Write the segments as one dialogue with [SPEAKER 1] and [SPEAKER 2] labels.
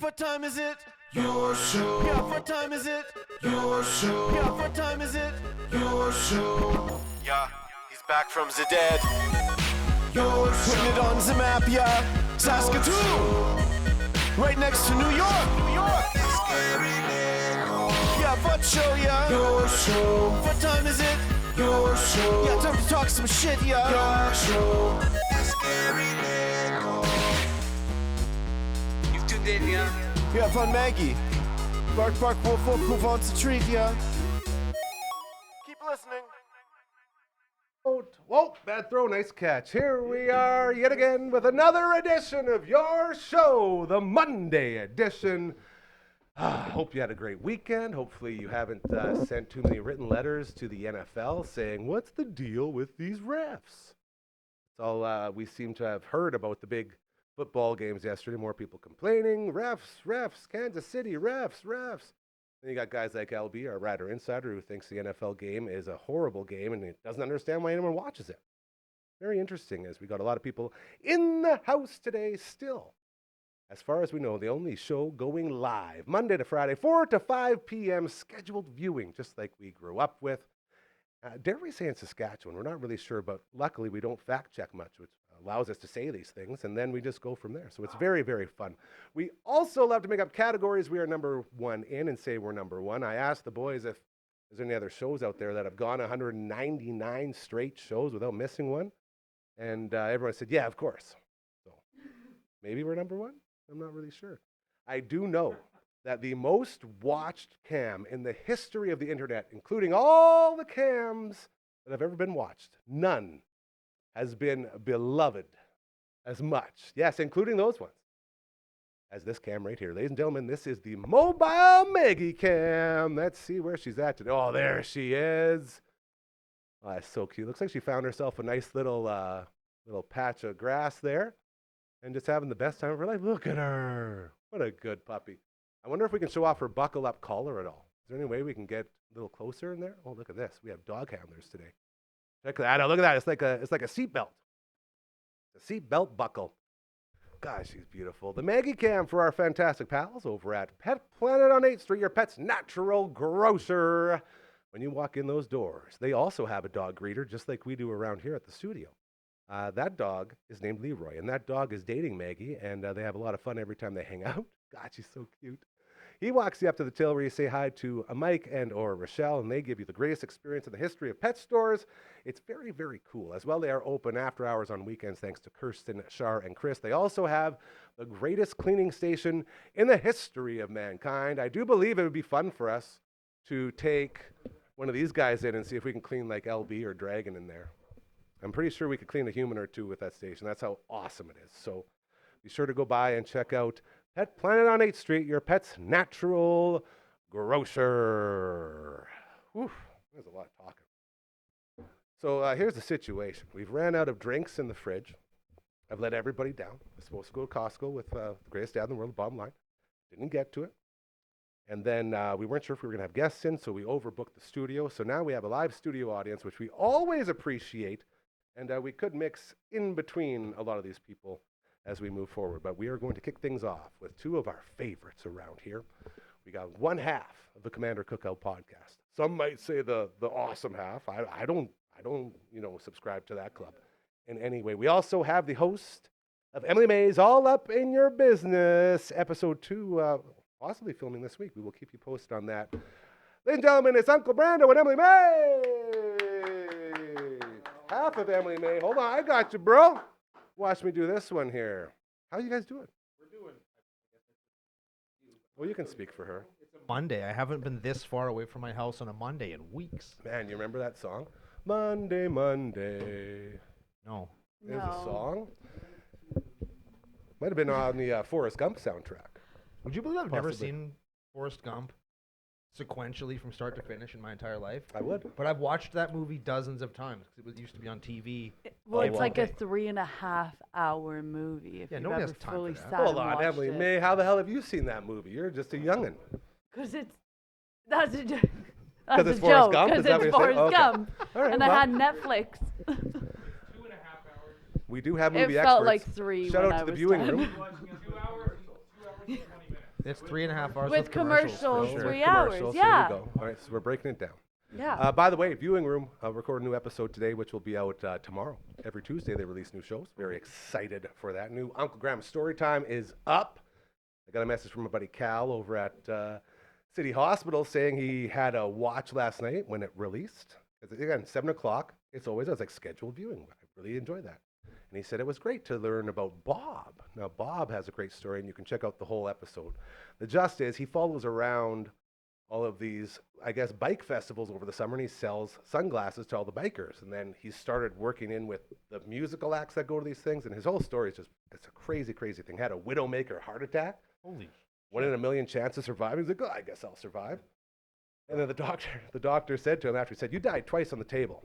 [SPEAKER 1] what time is it? Your show. Yeah, what time is it? Your show. Yeah, what time is it? Your show. Yeah, he's back from the dead. Your show. Putting it on the map, yeah. Saskatoon. Right next to New York. New York. Yeah, what show, yeah. Your show. What time is it? Your show. Yeah, time to talk some shit, yeah. Your show.
[SPEAKER 2] You've tuned in, yeah.
[SPEAKER 1] Yeah, fun Maggie. Bark, bark, wolf, wolf, move on to treat, yeah. Keep listening.
[SPEAKER 3] Whoa, bad throw, nice catch. Here we are yet again with another edition of your show, the Monday edition. Hope you had a great weekend. Hopefully you haven't sent too many written letters to the NFL saying, what's the deal with these refs? It's all we seem to have heard about the big football games yesterday. More people complaining, refs, Kansas City, refs. Then you got guys like LB, our Rider Insider, who thinks the NFL game is a horrible game and he doesn't understand why anyone watches it. Very interesting, as we got a lot of people in the house today still. As far as we know, the only show going live, Monday to Friday, 4 to 5 p.m., scheduled viewing, just like we grew up with. Dare we say in Saskatchewan? We're not really sure, but luckily we don't fact check much, which allows us to say these things, and then we just go from there. So it's very, very fun. We also love to make up categories we are number one in and say we're number one. I asked the boys if there's any other shows out there that have gone 199 straight shows without missing one, and everyone said, yeah, of course. So maybe we're number one? I'm not really sure. I do know that the most watched cam in the history of the internet, including all the cams that have ever been watched, none has been beloved as much, yes, including those ones, as this cam right here. Ladies and gentlemen, this is the mobile Maggie cam. Let's see where she's at today. Oh, there she is. Oh, that's so cute. Looks like she found herself a nice little patch of grass there and just having the best time of her life. Look at her. What a good puppy. I wonder if we can show off her buckle-up collar at all. Is there any way we can get a little closer in there? Oh, look at this. We have dog handlers today. Check that out. Look at that. It's like a seatbelt. A seatbelt buckle. Gosh, she's beautiful. The Maggie Cam for our fantastic pals over at Pet Planet on 8th Street, your pet's natural grocer. When you walk in those doors, they also have a dog greeter, just like we do around here at the studio. That dog is named Leroy, and that dog is dating Maggie, and they have a lot of fun every time they hang out. God, she's so cute. He walks you up to the till where you say hi to a Mike and or Rochelle, and they give you the greatest experience in the history of pet stores. It's very, very cool. As well, they are open after hours on weekends thanks to Kirsten, Shar, and Chris. They also have the greatest cleaning station in the history of mankind. I do believe it would be fun for us to take one of these guys in and see if we can clean like LB or Dragon in there. I'm pretty sure we could clean a human or two with that station. That's how awesome it is. So be sure to go by and check out Pet Planet on 8th Street, your pet's natural grocer. Whew, there's a lot of talking. So here's the situation. We've ran out of drinks in the fridge. I've let everybody down. I was supposed to go to Costco with the greatest dad in the world, bottom line. Didn't get to it. And then we weren't sure if we were going to have guests in, so we overbooked the studio. So now we have a live studio audience, which we always appreciate. And we could mix in between a lot of these people as we move forward. But we are going to kick things off with two of our favorites around here. We got one half of the Commander Cookout podcast. Some might say the awesome half. I don't subscribe to that club in any way. We also have the host of Emily May's All Up in Your Business, episode 2, possibly filming this week. We will keep you posted on that. Ladies and gentlemen, it's Uncle Brando and Emily May. Half of Emily May. Hold on, I got you, bro. Watch me do this one here. How you guys doing?
[SPEAKER 4] We're doing.
[SPEAKER 3] Well, you can speak for her.
[SPEAKER 4] It's a Monday. I haven't been this far away from my house on a Monday in weeks.
[SPEAKER 3] Man, you remember that song? Monday, Monday.
[SPEAKER 4] No.
[SPEAKER 3] There's a song. Might have been on the Forrest Gump soundtrack.
[SPEAKER 4] Would you believe I've never
[SPEAKER 3] Possibly.
[SPEAKER 4] seen Forrest Gump sequentially from start to finish in my entire life?
[SPEAKER 3] I would.
[SPEAKER 4] But I've watched that movie dozens of times because it used to be on TV.
[SPEAKER 5] Well, it's like a
[SPEAKER 4] okay.
[SPEAKER 5] 3.5-hour movie. If
[SPEAKER 4] Yeah,
[SPEAKER 5] you've
[SPEAKER 4] nobody
[SPEAKER 5] ever
[SPEAKER 4] has time
[SPEAKER 5] fully
[SPEAKER 4] for that.
[SPEAKER 5] sat
[SPEAKER 3] Hold
[SPEAKER 5] and
[SPEAKER 3] on,
[SPEAKER 5] watched
[SPEAKER 3] Emily
[SPEAKER 5] it.
[SPEAKER 3] May. How the hell have you seen that movie? You're just a youngin'.
[SPEAKER 5] Because that's a joke.
[SPEAKER 3] 'Cause
[SPEAKER 5] That's
[SPEAKER 3] it's
[SPEAKER 5] a
[SPEAKER 3] Forrest
[SPEAKER 5] joke.
[SPEAKER 3] Gump? Is
[SPEAKER 5] Because
[SPEAKER 3] that what
[SPEAKER 5] it's
[SPEAKER 3] you're saying?
[SPEAKER 5] Forrest
[SPEAKER 3] Okay.
[SPEAKER 5] Gump.
[SPEAKER 3] All right,
[SPEAKER 5] And I
[SPEAKER 3] well,
[SPEAKER 5] had Netflix.
[SPEAKER 4] 2.5 hours.
[SPEAKER 3] we do have
[SPEAKER 5] It
[SPEAKER 3] movie
[SPEAKER 5] felt
[SPEAKER 3] experts.
[SPEAKER 5] like 3
[SPEAKER 3] Shout
[SPEAKER 5] when
[SPEAKER 3] out
[SPEAKER 5] I
[SPEAKER 3] to the
[SPEAKER 5] was
[SPEAKER 3] viewing
[SPEAKER 5] 10.
[SPEAKER 3] room.
[SPEAKER 4] Watching 2 hours and 20 minutes. It's 3.5 hours
[SPEAKER 5] With commercials,
[SPEAKER 4] for sure.
[SPEAKER 5] 3
[SPEAKER 3] Commercials,
[SPEAKER 5] hours.
[SPEAKER 3] Here
[SPEAKER 5] Yeah.
[SPEAKER 3] we go. All right, so we're breaking it down.
[SPEAKER 5] Yeah.
[SPEAKER 3] By the way, Viewing Room, record a new episode today, which will be out tomorrow. Every Tuesday, they release new shows. Very excited for that. New Uncle Graham's Story Time is up. I got a message from my buddy Cal over at City Hospital saying he had a watch last night when it released. Again, 7 o'clock. It's always, I was like, scheduled viewing. I really enjoy that. And he said it was great to learn about Bob. Now, Bob has a great story, and you can check out the whole episode. The gist is he follows around all of these, I guess, bike festivals over the summer, and he sells sunglasses to all the bikers. And then he started working in with the musical acts that go to these things, and his whole story is just, it's a crazy, crazy thing. Had a widowmaker heart attack.
[SPEAKER 4] Holy.
[SPEAKER 3] 1 in a million chance of surviving. He's like, oh, I guess I'll survive. And then the doctor said to him after, he said, you died twice on the table.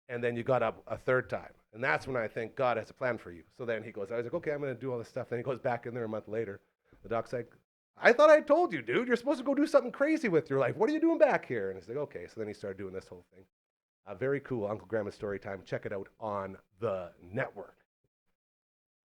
[SPEAKER 3] And then you got up a third time. And that's when I think God has a plan for you. So then he goes, I was like, okay, I'm going to do all this stuff. Then he goes back in there a month later. The doc's like, I thought I told you, dude. You're supposed to go do something crazy with your life. What are you doing back here? And he's like, okay. So then he started doing this whole thing. Very cool. Uncle Grandma's Story Time. Check it out on the network.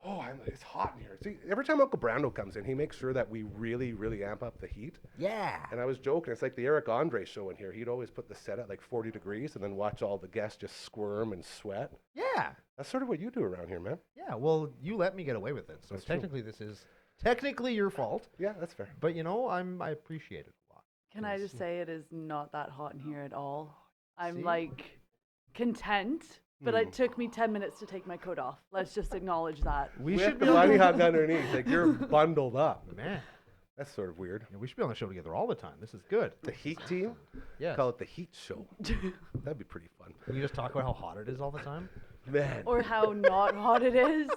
[SPEAKER 3] Oh, it's hot in here. See, every time Uncle Brando comes in, he makes sure that we really, really amp up the heat.
[SPEAKER 4] Yeah.
[SPEAKER 3] And I was joking. It's like the Eric Andre show in here. He'd always put the set at like 40 degrees and then watch all the guests just squirm and sweat.
[SPEAKER 4] Yeah.
[SPEAKER 3] That's sort of what you do around here, man.
[SPEAKER 4] Yeah. Well, you let me get away with it, so
[SPEAKER 3] That's true.
[SPEAKER 4] technically this is technically your fault.
[SPEAKER 3] Yeah, that's fair.
[SPEAKER 4] But you know, I appreciate it a lot.
[SPEAKER 5] Can I just say it is not that hot in here at all? I'm
[SPEAKER 4] See?
[SPEAKER 5] like content, but it took me 10 minutes to take my coat off. Let's just acknowledge that.
[SPEAKER 4] We
[SPEAKER 3] With
[SPEAKER 4] should
[SPEAKER 3] the
[SPEAKER 4] be on
[SPEAKER 3] bunny hug underneath. Like you're bundled up.
[SPEAKER 4] man.
[SPEAKER 3] That's sort of weird.
[SPEAKER 4] Yeah, we should be on the show together all the time. This is good.
[SPEAKER 3] The Heat team?
[SPEAKER 4] Yeah.
[SPEAKER 3] Call it the Heat Show. That'd be pretty fun.
[SPEAKER 4] We just talk about how hot it is all the time.
[SPEAKER 3] Man,
[SPEAKER 5] Or how not hot it is.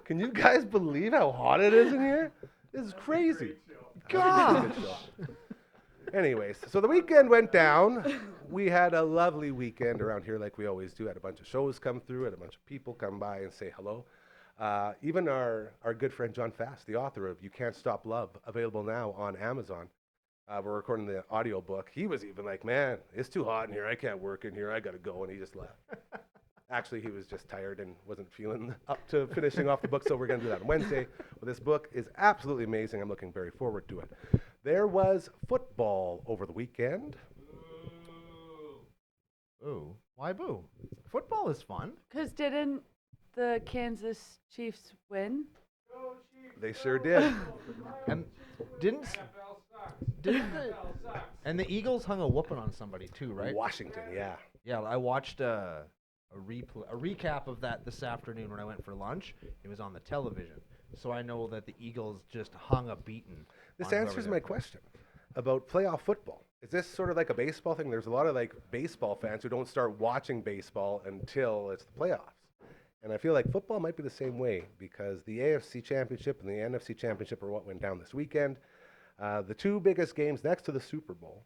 [SPEAKER 3] can you guys believe how hot it is in here? This is crazy. God. Anyways, so the weekend went down. We had a lovely weekend around here like we always do. Had a bunch of shows come through, had a bunch of people come by and say hello. Even our good friend John Fast, the author of You Can't Stop Love, available now on Amazon. We're recording the audio book. He was even like, man, it's too hot in here. I can't work in here. I got to go. And he just left. Actually, he was just tired and wasn't feeling up to finishing off the book, so we're going to do that on Wednesday. Well, this book is absolutely amazing. I'm looking very forward to it. There was football over the weekend.
[SPEAKER 4] Ooh. Why boo? Football is fun.
[SPEAKER 5] Because didn't the Kansas Chiefs win?
[SPEAKER 3] They sure did.
[SPEAKER 4] And didn't the and the Eagles hung a whooping on somebody too, right?
[SPEAKER 3] Washington, yeah.
[SPEAKER 4] Yeah, I watched a recap of that this afternoon when I went for lunch. It was on the television, so I know that the Eagles just hung a beating.
[SPEAKER 3] This
[SPEAKER 4] on whoever
[SPEAKER 3] answers
[SPEAKER 4] they
[SPEAKER 3] my
[SPEAKER 4] played.
[SPEAKER 3] question about playoff football. Is this sort of like a baseball thing? There's a lot of like baseball fans who don't start watching baseball until it's the playoffs. And I feel like football might be the same way because the AFC Championship and the NFC Championship are what went down this weekend. The two biggest games next to the Super Bowl.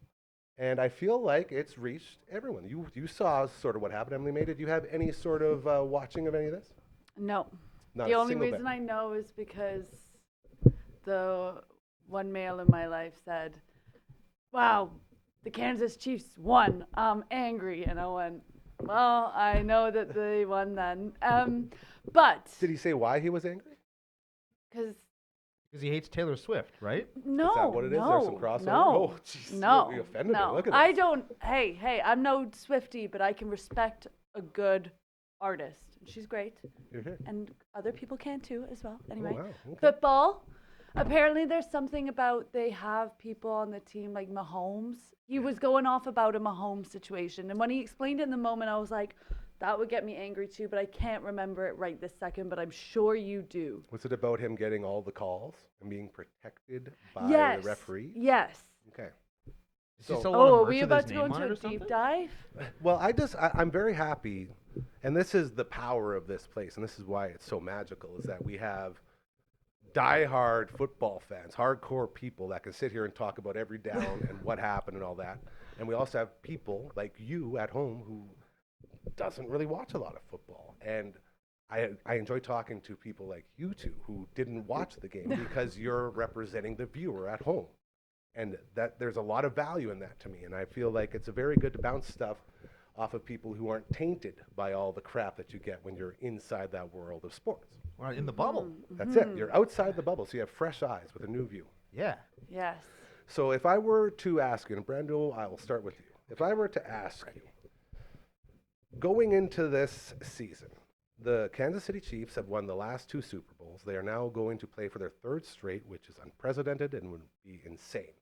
[SPEAKER 3] And I feel like it's reached everyone. You saw sort of what happened, Emily May. Did you have any sort of watching of any of this?
[SPEAKER 5] No.
[SPEAKER 3] Not
[SPEAKER 5] The
[SPEAKER 3] a
[SPEAKER 5] only
[SPEAKER 3] single
[SPEAKER 5] reason
[SPEAKER 3] bit.
[SPEAKER 5] I know is because the one male in my life said, wow, the Kansas Chiefs won. I'm angry. And I went, well, I know that they won then. But,
[SPEAKER 3] Did he say why he was angry?
[SPEAKER 5] because
[SPEAKER 4] Because he hates Taylor Swift, right?
[SPEAKER 5] no,
[SPEAKER 3] Is that what it is?
[SPEAKER 5] no,
[SPEAKER 3] There's some crossover?
[SPEAKER 5] no,
[SPEAKER 3] Oh, jeez,
[SPEAKER 5] no,
[SPEAKER 3] you offended me.
[SPEAKER 5] no.
[SPEAKER 3] Look at
[SPEAKER 5] I
[SPEAKER 3] this.
[SPEAKER 5] don't. Hey, I'm no Swiftie, but I can respect a good artist. She's great,
[SPEAKER 3] You're here.
[SPEAKER 5] and other people can too, as well. Anyway,
[SPEAKER 3] wow, okay.
[SPEAKER 5] football. Apparently, there's something about they have people on the team like Mahomes. He was going off about a Mahomes situation, and when he explained it in the moment, I was like, that would get me angry too, but I can't remember it right this second, but I'm sure you do.
[SPEAKER 3] Was it about him getting all the calls and being protected by
[SPEAKER 5] Yes.
[SPEAKER 3] the referee?
[SPEAKER 5] Yes.
[SPEAKER 3] Okay.
[SPEAKER 4] Does he
[SPEAKER 3] So-
[SPEAKER 4] still want
[SPEAKER 5] Oh,
[SPEAKER 4] a
[SPEAKER 5] are
[SPEAKER 4] merch
[SPEAKER 5] we
[SPEAKER 4] with
[SPEAKER 5] about
[SPEAKER 4] his
[SPEAKER 5] to go
[SPEAKER 4] name on
[SPEAKER 5] into
[SPEAKER 4] it
[SPEAKER 5] a
[SPEAKER 4] or
[SPEAKER 5] deep
[SPEAKER 4] something?
[SPEAKER 5] dive?
[SPEAKER 3] Well, I'm very happy, and this is the power of this place, and this is why it's so magical, is that we have diehard football fans, hardcore people that can sit here and talk about every down and what happened and all that. And we also have people like you at home who doesn't really watch a lot of football. And I enjoy talking to people like you two who didn't watch the game because you're representing the viewer at home. And that there's a lot of value in that to me. And I feel like it's a very good to bounce stuff off of people who aren't tainted by all the crap that you get when you're inside that world of sports.
[SPEAKER 4] Well, in the bubble.
[SPEAKER 3] That's it. You're outside the bubble, so you have fresh eyes with a new view.
[SPEAKER 4] Yeah.
[SPEAKER 5] Yes.
[SPEAKER 3] So if I were to ask you, and Brando, I will start with you. If I were to ask you, going into this season, the Kansas City Chiefs have won the last 2 Super Bowls. They are now going to play for their 3rd straight, which is unprecedented and would be insane.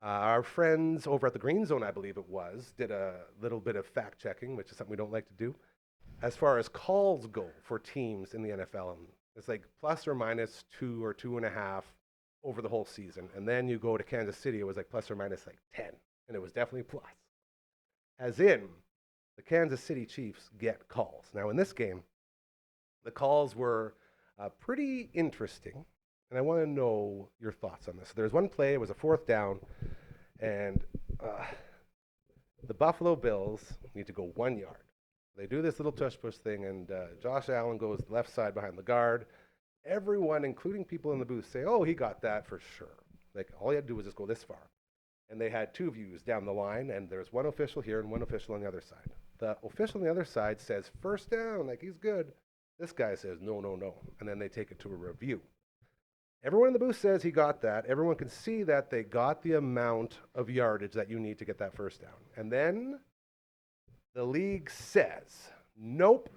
[SPEAKER 3] Our friends over at the Green Zone, I believe it was, did a little bit of fact checking, which is something we don't like to do. As far as calls go for teams in the NFL, it's like plus or minus 2 or 2.5 over the whole season. And then you go to Kansas City, it was like plus or minus like 10. And it was definitely plus. As in, the Kansas City Chiefs get calls. Now, in this game, the calls were pretty interesting. And I want to know your thoughts on this. So there's one play, it was a 4th down, and the Buffalo Bills need to go 1 yard. They do this little tush-push thing, and Josh Allen goes left side behind the guard. Everyone, including people in the booth, say, oh, he got that for sure. Like, all he had to do was just go this far. And they had 2 views down the line, and there's one official here and one official on the other side. The official on the other side says, first down, like he's good. This guy says, no, no, no. And then they take it to a review. Everyone in the booth says he got that. Everyone can see that they got the amount of yardage that you need to get that first down. And then the league says, nope,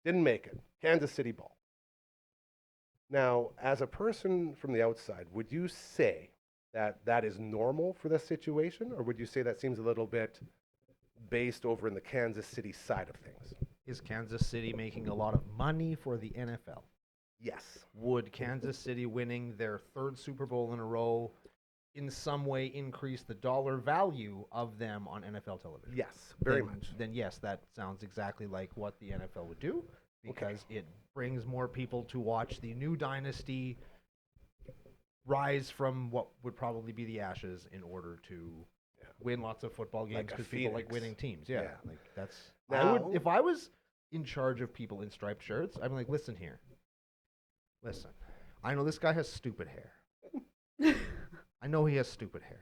[SPEAKER 3] didn't make it. Kansas City ball. Now, as a person from the outside, would you say that that is normal for this situation? Or would you say that seems a little bit based over in the Kansas City side of things?
[SPEAKER 4] Is Kansas City making a lot of money for the NFL?
[SPEAKER 3] Yes.
[SPEAKER 4] Would Kansas City winning their 3rd Super Bowl in a row in some way increase the dollar value of them on NFL television?
[SPEAKER 3] Yes, very much.
[SPEAKER 4] Then yes, that sounds exactly like what the NFL would do, because it brings more people to watch the new dynasty rise from what would probably be the ashes in order to win lots of football games, because people like winning teams. Yeah. Like that's.
[SPEAKER 3] Now,
[SPEAKER 4] I would, if I was in charge of people in striped shirts, I'd be like, listen here. Listen, I know this guy has stupid hair. I know he has stupid hair,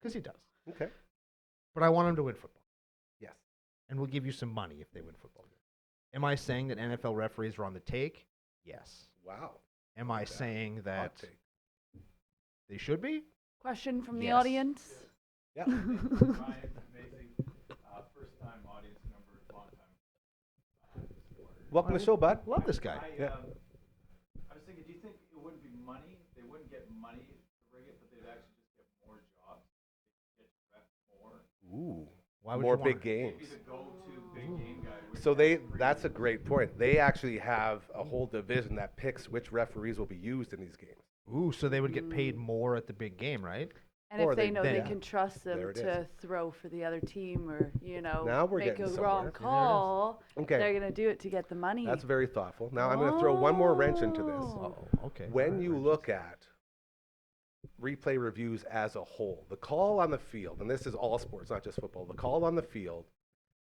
[SPEAKER 4] because he does.
[SPEAKER 3] Okay.
[SPEAKER 4] But I want him to win football.
[SPEAKER 3] Yes.
[SPEAKER 4] And we'll give you some money if they win football. Am I saying that NFL referees are on the take? Yes.
[SPEAKER 3] Wow.
[SPEAKER 4] Am I saying that
[SPEAKER 3] Hot take.
[SPEAKER 4] they should be?
[SPEAKER 5] Question from the
[SPEAKER 4] Yes.
[SPEAKER 5] audience.
[SPEAKER 3] Yeah.
[SPEAKER 2] Ryan, amazing. First time audience number, long time.
[SPEAKER 3] Welcome to the show, bud.
[SPEAKER 4] Love this guy.
[SPEAKER 3] Yeah.
[SPEAKER 2] I was thinking, do you think it wouldn't be money? They wouldn't get money to rig it, but they'd actually just get more jobs. They'd get rep more.
[SPEAKER 3] Ooh.
[SPEAKER 4] Why would
[SPEAKER 3] More
[SPEAKER 4] you want
[SPEAKER 3] big games.
[SPEAKER 2] Maybe the go-to big game guy. would
[SPEAKER 3] So
[SPEAKER 2] get
[SPEAKER 3] that's a great point. They actually have a whole division that picks which referees will be used in these games.
[SPEAKER 4] Ooh, so they would get paid more at the big game, right?
[SPEAKER 5] And
[SPEAKER 3] Or
[SPEAKER 5] if they
[SPEAKER 3] they-
[SPEAKER 5] know
[SPEAKER 3] then-
[SPEAKER 5] they
[SPEAKER 3] yeah.
[SPEAKER 5] can trust them
[SPEAKER 3] There it
[SPEAKER 5] to
[SPEAKER 3] is.
[SPEAKER 5] throw for the other team, or
[SPEAKER 3] Now we're
[SPEAKER 5] make
[SPEAKER 3] getting
[SPEAKER 5] a
[SPEAKER 3] somewhere.
[SPEAKER 5] wrong
[SPEAKER 3] There it is.
[SPEAKER 5] call,
[SPEAKER 3] Okay.
[SPEAKER 5] they're gonna do it to get the money.
[SPEAKER 3] That's very thoughtful. Now I'm going to throw one more wrench into this.
[SPEAKER 5] Oh.
[SPEAKER 4] Okay.
[SPEAKER 3] When you look at replay reviews as a whole, the call on the field, and this is all sports, not just football, the call on the field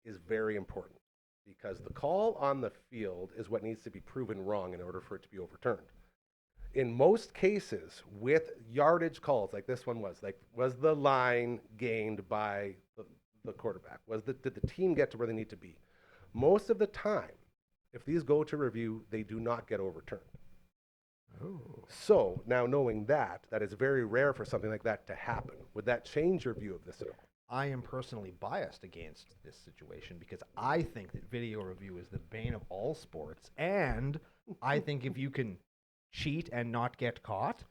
[SPEAKER 3] is very important, because the call on the field is what needs to be proven wrong in order for it to be overturned. In most cases, with yardage calls like this one was, like, was the line gained by the quarterback? Did the team get to where they need to be? Most of the time, if these go to review, they do not get overturned.
[SPEAKER 4] Oh.
[SPEAKER 3] So now knowing that is very rare for something like that to happen. Would that change your view of this at all?
[SPEAKER 4] I am personally biased against this situation, because I think that video review is the bane of all sports, and I think if you can cheat and not get caught,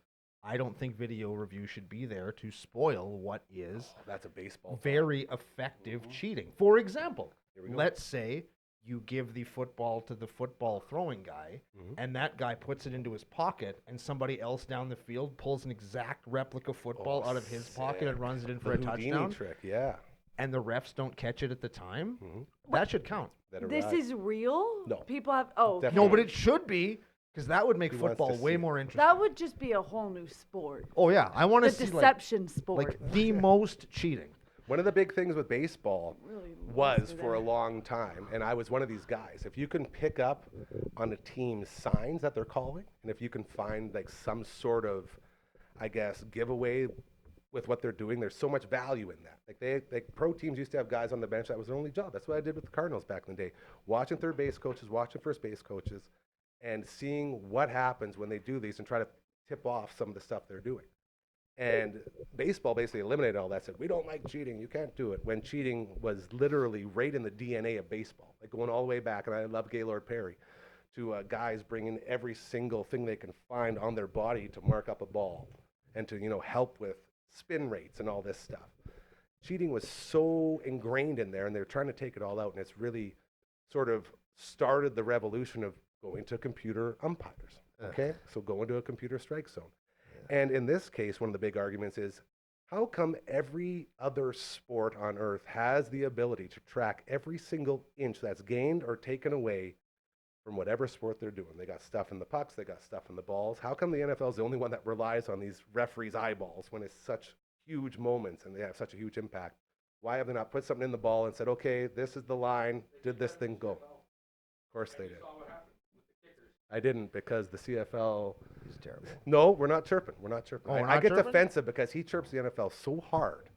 [SPEAKER 4] I don't think video review should be there to spoil what is
[SPEAKER 3] That's a baseball.
[SPEAKER 4] very effective cheating. For example,
[SPEAKER 3] Here we go.
[SPEAKER 4] let's say you give the football to the football throwing guy, and that guy puts it into his pocket, and somebody else down the field pulls an exact replica football out of his pocket and
[SPEAKER 3] sick.
[SPEAKER 4] runs it in
[SPEAKER 3] The
[SPEAKER 4] for a
[SPEAKER 3] Houdini
[SPEAKER 4] touchdown,
[SPEAKER 3] trick, yeah.
[SPEAKER 4] and the refs don't catch it at the time. That should count.
[SPEAKER 5] This is real?
[SPEAKER 3] No.
[SPEAKER 5] People have
[SPEAKER 3] Definitely.
[SPEAKER 4] No, but it should be, because that would make
[SPEAKER 3] Who wants to
[SPEAKER 4] football way
[SPEAKER 3] see?
[SPEAKER 4] more interesting.
[SPEAKER 5] that would just be a whole new sport.
[SPEAKER 4] Oh yeah, I want
[SPEAKER 5] The
[SPEAKER 4] to see
[SPEAKER 5] deception sport.
[SPEAKER 4] like the most cheating.
[SPEAKER 3] One of the big things with baseball
[SPEAKER 5] Really
[SPEAKER 3] was
[SPEAKER 5] lost it
[SPEAKER 3] for a
[SPEAKER 5] there.
[SPEAKER 3] long time, and I was one of these guys. If you can pick up on a team's signs that they're calling, and if you can find like some sort of, I guess, giveaway with what they're doing, there's so much value in that. Like pro teams used to have guys on the bench that was their only job. That's what I did with the Cardinals back in the day, watching third base coaches, watching first base coaches, and seeing what happens when they do these and try to tip off some of the stuff they're doing. And baseball basically eliminated all that, said, we don't like cheating, you can't do it, when cheating was literally right in the DNA of baseball, like going all the way back, and I love Gaylord Perry, to guys bringing every single thing they can find on their body to mark up a ball and to, help with spin rates and all this stuff. Cheating was so ingrained in there, and they're trying to take it all out, and it's really sort of started the revolution of going to computer umpires, okay? So going to a computer strike zone. And in this case, one of the big arguments is, how come every other sport on earth has the ability to track every single inch that's gained or taken away from whatever sport they're doing? They got stuff in the pucks, they got stuff in the balls. How come the NFL is the only one that relies on these referees' eyeballs when it's such huge moments and they have such a huge impact? Why have they not put something in the ball and said, okay, this is the line, did this thing go? Of course they did. I didn't, because the CFL...
[SPEAKER 4] He's terrible.
[SPEAKER 3] No, we're not chirping. We're not chirping.
[SPEAKER 4] Oh, we're
[SPEAKER 3] I
[SPEAKER 4] not
[SPEAKER 3] get
[SPEAKER 4] chirping?
[SPEAKER 3] defensive because he chirps the NFL so hard.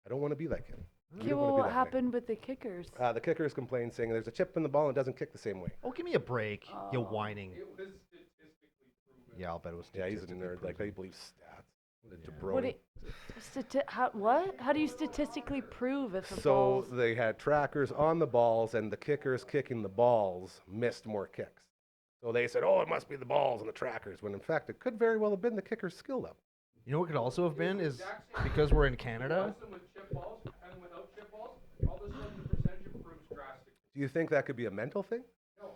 [SPEAKER 3] I don't want to be like him. We
[SPEAKER 5] Okay,
[SPEAKER 3] don't wanna
[SPEAKER 5] well,
[SPEAKER 3] be
[SPEAKER 5] what
[SPEAKER 3] that
[SPEAKER 5] happened with the kickers?
[SPEAKER 3] guy. The kickers complained, saying there's a chip in the ball and it doesn't kick the same way.
[SPEAKER 4] Oh, give me a break, you
[SPEAKER 5] Oh.
[SPEAKER 4] whining.
[SPEAKER 2] It was statistically proven.
[SPEAKER 4] Yeah, I'll bet it was.
[SPEAKER 3] Yeah, he's a
[SPEAKER 4] statistically
[SPEAKER 3] nerd. Like,
[SPEAKER 4] proven.
[SPEAKER 3] they believe stats. What a
[SPEAKER 4] Yeah.
[SPEAKER 3] jabroni.
[SPEAKER 5] What? How do you statistically prove if a
[SPEAKER 3] So
[SPEAKER 5] ball's...
[SPEAKER 3] they had trackers on the balls, and the kickers kicking the balls missed more kicks. So they said, oh, it must be the balls and the trackers, when in fact it could very well have been the kicker's skill level.
[SPEAKER 4] You know what could also have been is because we're in Canada.
[SPEAKER 2] Them with chip balls and without chip balls, all of a sudden the percentage improves drastically.
[SPEAKER 3] Do you think that could be a mental thing?
[SPEAKER 2] No.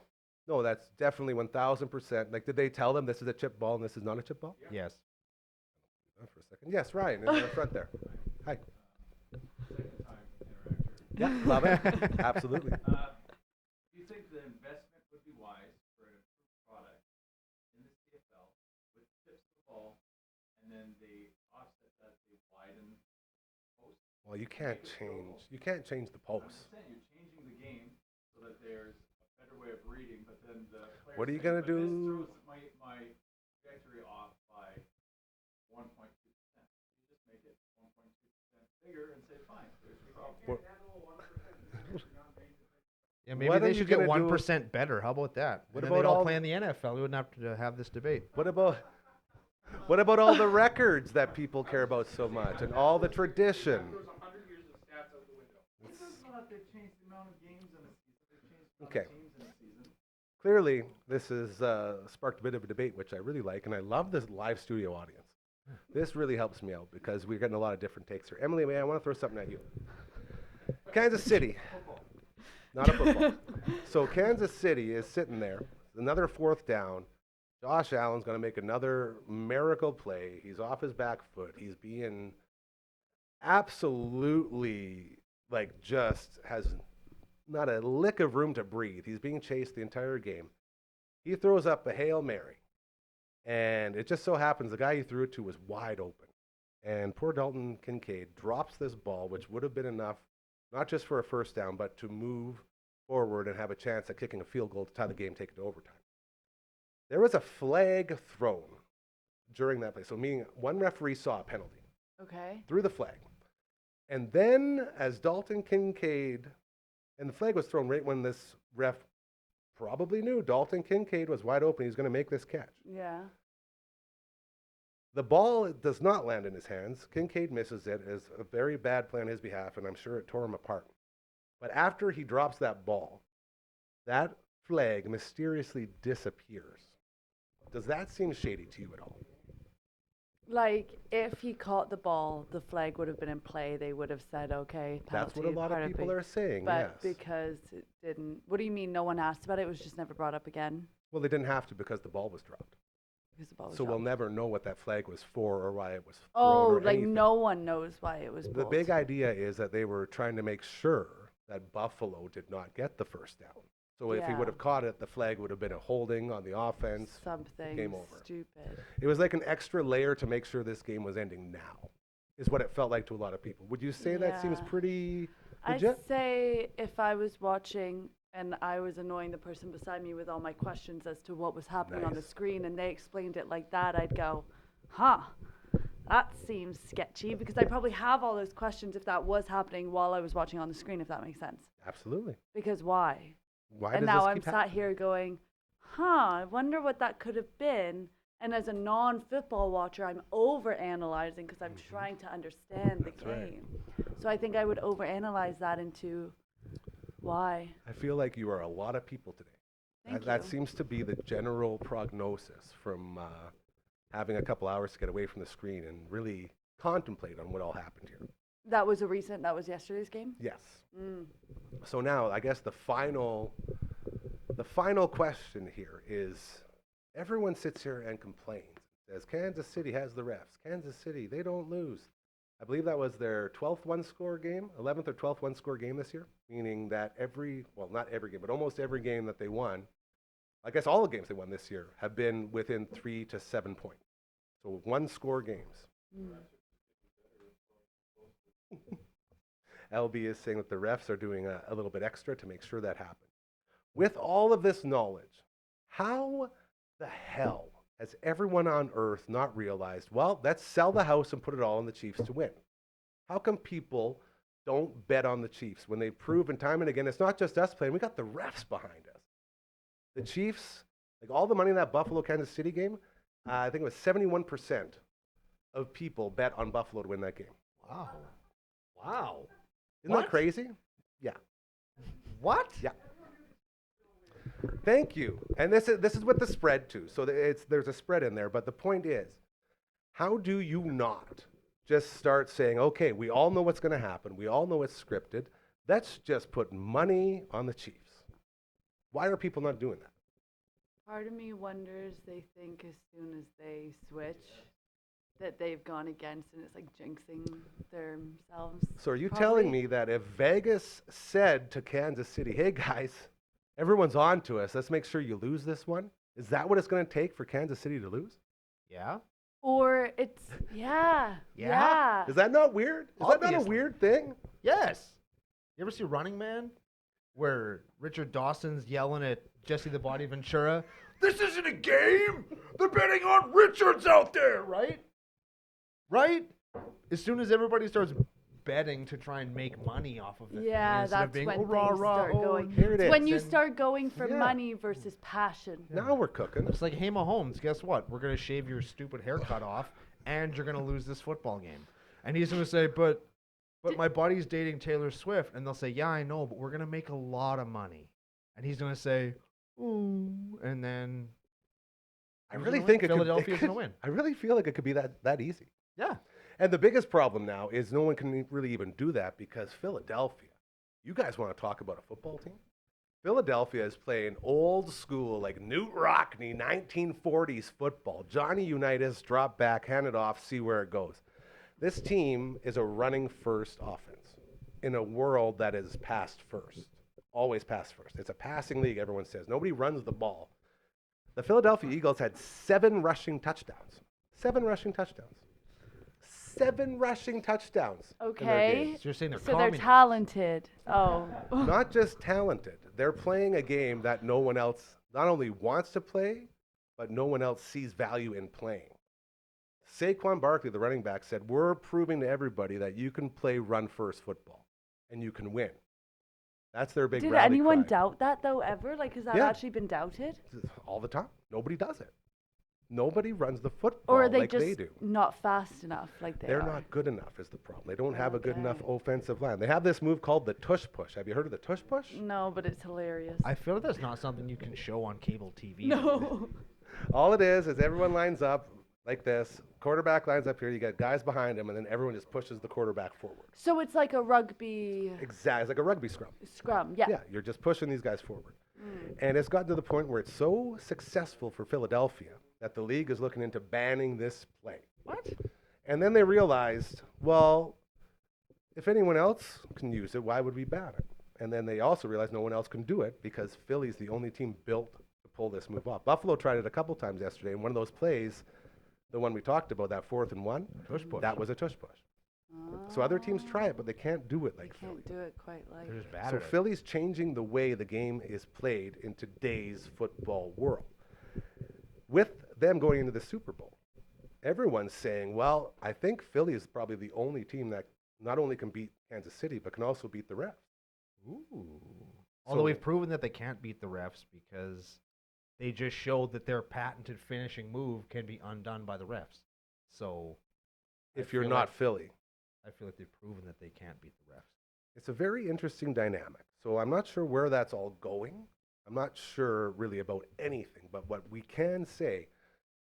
[SPEAKER 3] No, that's definitely 1,000%. Like, did they tell them this is a chip ball and this is not a chip ball?
[SPEAKER 4] Yes.
[SPEAKER 3] For a second. Yes, Ryan, in the front there. Hi.
[SPEAKER 2] Second time interactor.
[SPEAKER 3] Yeah, love it. Absolutely.
[SPEAKER 2] Do you think the investment would be wise for an improved product in the CFL with chips to the ball, and then they offset that, they widen post?
[SPEAKER 3] Well, you can't change the
[SPEAKER 2] I'm
[SPEAKER 3] posts.
[SPEAKER 2] just saying, you're changing the game so that there's a better way of reading, but then the players
[SPEAKER 3] What are you
[SPEAKER 2] say,
[SPEAKER 3] gonna
[SPEAKER 2] "But this
[SPEAKER 3] do?"
[SPEAKER 2] throws my trajectory off by 1.2%. You just make it 1.2% bigger and say, fine, there's your problem.
[SPEAKER 3] What-
[SPEAKER 4] Yeah, maybe
[SPEAKER 3] What are
[SPEAKER 4] they
[SPEAKER 3] you
[SPEAKER 4] should get
[SPEAKER 3] gonna do-
[SPEAKER 4] 1% better. How about that?
[SPEAKER 3] What
[SPEAKER 4] And then
[SPEAKER 3] about
[SPEAKER 4] they'd all
[SPEAKER 3] all-
[SPEAKER 4] play in the NFL? We wouldn't have to have this debate.
[SPEAKER 3] What about all the records that people care about so much and all the tradition?
[SPEAKER 2] Throws 100 years of stats out the window. It does not. They've changed the amount of games in a season. They've changed the amount
[SPEAKER 3] Okay.
[SPEAKER 2] of teams in a season.
[SPEAKER 3] Clearly, this has sparked a bit of a debate, which I really like, and I love this live studio audience. This really helps me out because we're getting a lot of different takes here. Emily, I want to throw something at you. Kansas City. Not a football. So Kansas City is sitting there, another fourth down. Josh Allen's going to make another miracle play. He's off his back foot. He's being absolutely, like, just has not a lick of room to breathe. He's being chased the entire game. He throws up a Hail Mary. And it just so happens the guy he threw it to was wide open. And poor Dalton Kincaid drops this ball, which would have been enough, not just for a first down, but to move forward and have a chance at kicking a field goal to tie the game, take it to overtime. There was a flag thrown during that play. So meaning one referee saw a penalty,
[SPEAKER 5] Okay.
[SPEAKER 3] threw the flag. And then as Dalton Kincaid, and the flag was thrown right when this ref probably knew Dalton Kincaid was wide open. He was going to make this catch.
[SPEAKER 5] Yeah.
[SPEAKER 3] The ball does not land in his hands. Kincaid misses it. It's a very bad play on his behalf, and I'm sure it tore him apart. But after he drops that ball, that flag mysteriously disappears. Does that seem shady to you at all?
[SPEAKER 5] Like, if he caught the ball, the flag would have been in play. They would have said, okay,
[SPEAKER 3] That's what a
[SPEAKER 5] penalty,
[SPEAKER 3] lot of
[SPEAKER 5] part
[SPEAKER 3] people
[SPEAKER 5] the-
[SPEAKER 3] are saying,
[SPEAKER 5] But
[SPEAKER 3] yes.
[SPEAKER 5] because it didn't, what do you mean no one asked about it? It was just never brought up again?
[SPEAKER 3] Well, they didn't have to because the ball was dropped.
[SPEAKER 5] Because the ball was
[SPEAKER 3] So we'll
[SPEAKER 5] dropped.
[SPEAKER 3] never know what that flag was for or why it was thrown
[SPEAKER 5] Oh,
[SPEAKER 3] or
[SPEAKER 5] like
[SPEAKER 3] anything.
[SPEAKER 5] no one knows why it was
[SPEAKER 3] The
[SPEAKER 5] pulled.
[SPEAKER 3] big idea is that they were trying to make sure that Buffalo did not get the first down. So if he
[SPEAKER 5] Yeah.
[SPEAKER 3] would have caught it, the flag would have been a holding on the offense.
[SPEAKER 5] Something
[SPEAKER 3] game over.
[SPEAKER 5] stupid.
[SPEAKER 3] It was like an extra layer to make sure this game was ending now, is what it felt like to a lot of people. Would you say that seems
[SPEAKER 5] Yeah.
[SPEAKER 3] pretty
[SPEAKER 5] I'd
[SPEAKER 3] legit?
[SPEAKER 5] say if I was watching and I was annoying the person beside me with all my questions as to what was happening on the
[SPEAKER 3] Nice.
[SPEAKER 5] screen and they explained it like that, I'd go, huh, that seems sketchy, because I probably have all those questions if that was happening while I was watching on the screen, if that makes sense.
[SPEAKER 3] Absolutely.
[SPEAKER 5] Because why?
[SPEAKER 3] Why
[SPEAKER 5] And
[SPEAKER 3] does
[SPEAKER 5] now
[SPEAKER 3] this
[SPEAKER 5] I'm
[SPEAKER 3] keep
[SPEAKER 5] sat
[SPEAKER 3] happening?
[SPEAKER 5] here going, huh, I wonder what that could have been. And as a non-football watcher, I'm over-analyzing because I'm trying to understand the
[SPEAKER 3] That's right.
[SPEAKER 5] game. So I think I would over-analyze that into why.
[SPEAKER 3] I feel like you are a lot of people today.
[SPEAKER 5] Thank
[SPEAKER 3] That
[SPEAKER 5] you.
[SPEAKER 3] seems to be the general prognosis from having a couple hours to get away from the screen and really contemplate on what all happened here.
[SPEAKER 5] That was yesterday's game?
[SPEAKER 3] Yes.
[SPEAKER 5] Mm.
[SPEAKER 3] So now, I guess the final question here is: everyone sits here and complains, says Kansas City has the refs. Kansas City, they don't lose. I believe that was their 12th one-score game, 11th or 12th one-score game this year, meaning that not every game, but almost every game that they won, I guess all the games they won this year, have been within 3 to 7 points. So one-score games.
[SPEAKER 5] Mm.
[SPEAKER 3] LB is saying that the refs are doing a little bit extra to make sure that happens. With all of this knowledge, how the hell has everyone on earth not realized, well, let's sell the house and put it all on the Chiefs to win? How come people don't bet on the Chiefs when they've proven time and again, it's not just us playing, we got the refs behind us. The Chiefs, like all the money in that Buffalo-Kansas City game, I think it was 71% of people bet on Buffalo to win that game.
[SPEAKER 4] Wow. Wow.
[SPEAKER 3] Isn't
[SPEAKER 4] What?
[SPEAKER 3] that crazy? Yeah.
[SPEAKER 4] What?
[SPEAKER 3] Yeah. Thank you. And this is with the spread too. So there's a spread in there. But the point is, how do you not just start saying, okay, we all know what's going to happen. We all know it's scripted. Let's just put money on the Chiefs. Why are people not doing that?
[SPEAKER 5] Part of me wonders they think as soon as they switch that they've gone against and it's like jinxing themselves.
[SPEAKER 3] So are you
[SPEAKER 5] Probably.
[SPEAKER 3] telling me that if Vegas said to Kansas City, hey guys, everyone's on to us, let's make sure you lose this one? Is that what it's going to take for Kansas City to lose?
[SPEAKER 4] Yeah.
[SPEAKER 5] Or it's, yeah.
[SPEAKER 4] Yeah?
[SPEAKER 3] Is that not weird? Is that not a
[SPEAKER 4] Obviously.
[SPEAKER 3] weird thing?
[SPEAKER 4] Yes. You ever see Running Man, where Richard Dawson's yelling at Jesse the Body Ventura, "This isn't a game. They're betting on Richards out there," right? Right? As soon as everybody starts betting to try and make money off of the
[SPEAKER 5] Yeah,
[SPEAKER 4] thing, instead of
[SPEAKER 5] that's
[SPEAKER 4] being,
[SPEAKER 5] when
[SPEAKER 4] "Oh, rah,
[SPEAKER 5] things
[SPEAKER 4] rah,
[SPEAKER 5] start
[SPEAKER 4] oh,
[SPEAKER 5] going.
[SPEAKER 3] Here it
[SPEAKER 5] It's when
[SPEAKER 3] is.
[SPEAKER 5] you
[SPEAKER 4] then-
[SPEAKER 5] start going for
[SPEAKER 3] Yeah.
[SPEAKER 5] money versus passion.
[SPEAKER 3] Now we're cooking.
[SPEAKER 4] It's like, hey, Mahomes, guess what? We're going to shave your stupid haircut off, and you're going to lose this football game. And he's going to say, but my buddy's dating Taylor Swift. And they'll say, yeah, I know, but we're going to make a lot of money. And he's going to say, ooh, and then
[SPEAKER 3] I
[SPEAKER 4] who's
[SPEAKER 3] really
[SPEAKER 4] gonna
[SPEAKER 3] think
[SPEAKER 4] win?
[SPEAKER 3] it
[SPEAKER 4] Philadelphia's
[SPEAKER 3] could,
[SPEAKER 4] going to win.
[SPEAKER 3] I really feel like it could be that easy.
[SPEAKER 4] Yeah.
[SPEAKER 3] And the biggest problem now is no one can really even do that because Philadelphia, you guys want to talk about a football team? Philadelphia is playing old school, like Newt Rockney, 1940s football. Johnny Unitas, drop back, hand it off, see where it goes. This team is a running first offense in a world that is pass first, always pass first. It's a passing league, everyone says. Nobody runs the ball. The Philadelphia Eagles had 7 rushing touchdowns. 7 rushing touchdowns. 7 rushing touchdowns. in their
[SPEAKER 5] Okay.
[SPEAKER 3] games.
[SPEAKER 4] So you're saying they're
[SPEAKER 5] So they're
[SPEAKER 4] communists.
[SPEAKER 5] talented. Oh.
[SPEAKER 3] Not just talented. They're playing a game that no one else not only wants to play, but no one else sees value in playing. Saquon Barkley, the running back, said, we're proving to everybody that you can play run-first football, and you can win. That's their big
[SPEAKER 5] Did
[SPEAKER 3] rally
[SPEAKER 5] anyone
[SPEAKER 3] cry.
[SPEAKER 5] doubt that though ever? Like, has that
[SPEAKER 3] Yeah.
[SPEAKER 5] actually been doubted?
[SPEAKER 3] All the time. Nobody does it. Nobody runs the football
[SPEAKER 5] Or are they
[SPEAKER 3] like
[SPEAKER 5] just
[SPEAKER 3] they do.
[SPEAKER 5] not fast enough like they
[SPEAKER 3] They're
[SPEAKER 5] are?
[SPEAKER 3] not good enough is the problem. They don't have a good enough
[SPEAKER 5] Okay.
[SPEAKER 3] offensive line. They have this move called the tush push. Have you heard of the tush push?
[SPEAKER 5] No, but it's hilarious.
[SPEAKER 4] I feel like that's not something you can show on cable TV.
[SPEAKER 5] No.
[SPEAKER 3] All it is everyone lines up like this. Quarterback lines up here. You got guys behind him, and then everyone just pushes the quarterback forward.
[SPEAKER 5] So it's like a rugby
[SPEAKER 3] Exactly. It's like a rugby scrum.
[SPEAKER 5] scrum. Yeah.
[SPEAKER 3] Yeah, you're just pushing these guys forward. And it's gotten to the point where it's so successful for Philadelphia that the league is looking into banning this play.
[SPEAKER 4] What?
[SPEAKER 3] And then they realized, well, if anyone else can use it, why would we ban it? And then they also realized no one else can do it because Philly's the only team built to pull this move off. Buffalo tried it a couple times yesterday, and one of those plays, the one we talked about, that 4th and 1,
[SPEAKER 4] Tush push.
[SPEAKER 3] that was a tush push. So other teams try it, but they can't do it like
[SPEAKER 5] They
[SPEAKER 3] Philly.
[SPEAKER 5] can't do it quite like.
[SPEAKER 4] They're just bad
[SPEAKER 3] So
[SPEAKER 4] at it.
[SPEAKER 3] Philly's changing the way the game is played in today's football world. With them going into the Super Bowl, everyone's saying, well, I think Philly is probably the only team that not only can beat Kansas City, but can also beat the refs.
[SPEAKER 4] Ooh. Although
[SPEAKER 3] So-
[SPEAKER 4] we've proven that they can't beat the refs because They just showed that their patented finishing move can be undone by the refs. So
[SPEAKER 3] If
[SPEAKER 4] I
[SPEAKER 3] you're
[SPEAKER 4] feel
[SPEAKER 3] not
[SPEAKER 4] like-
[SPEAKER 3] Philly.
[SPEAKER 4] I feel like they've proven that they can't beat the refs.
[SPEAKER 3] It's a very interesting dynamic. So I'm not sure where that's all going. I'm not sure really about anything, but what we can say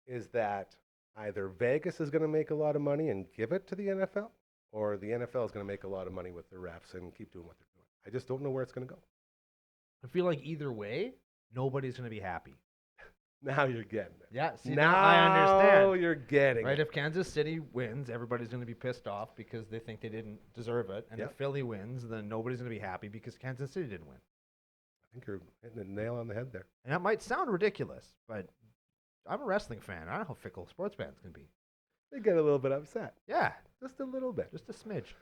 [SPEAKER 3] is that either Vegas is going to make a lot of money and give it to the NFL, or the NFL is going to make a lot of money with their refs and keep doing what they're doing. I just don't know where it's going to go.
[SPEAKER 4] I feel like either way, nobody's going to be happy.
[SPEAKER 3] Now you're getting it.
[SPEAKER 4] Yeah, see,
[SPEAKER 3] now
[SPEAKER 4] I understand.
[SPEAKER 3] you're getting
[SPEAKER 4] Right,
[SPEAKER 3] it.
[SPEAKER 4] if Kansas City wins, everybody's going to be pissed off because they think they didn't deserve it. And
[SPEAKER 3] Yep.
[SPEAKER 4] if Philly wins, then nobody's going to be happy because Kansas City didn't win.
[SPEAKER 3] I think you're hitting the nail on the head there.
[SPEAKER 4] And that might sound ridiculous, but I'm a wrestling fan. I know how fickle sports fans can be.
[SPEAKER 3] They get a little bit upset.
[SPEAKER 4] Yeah,
[SPEAKER 3] Just a little bit.
[SPEAKER 4] just a smidge.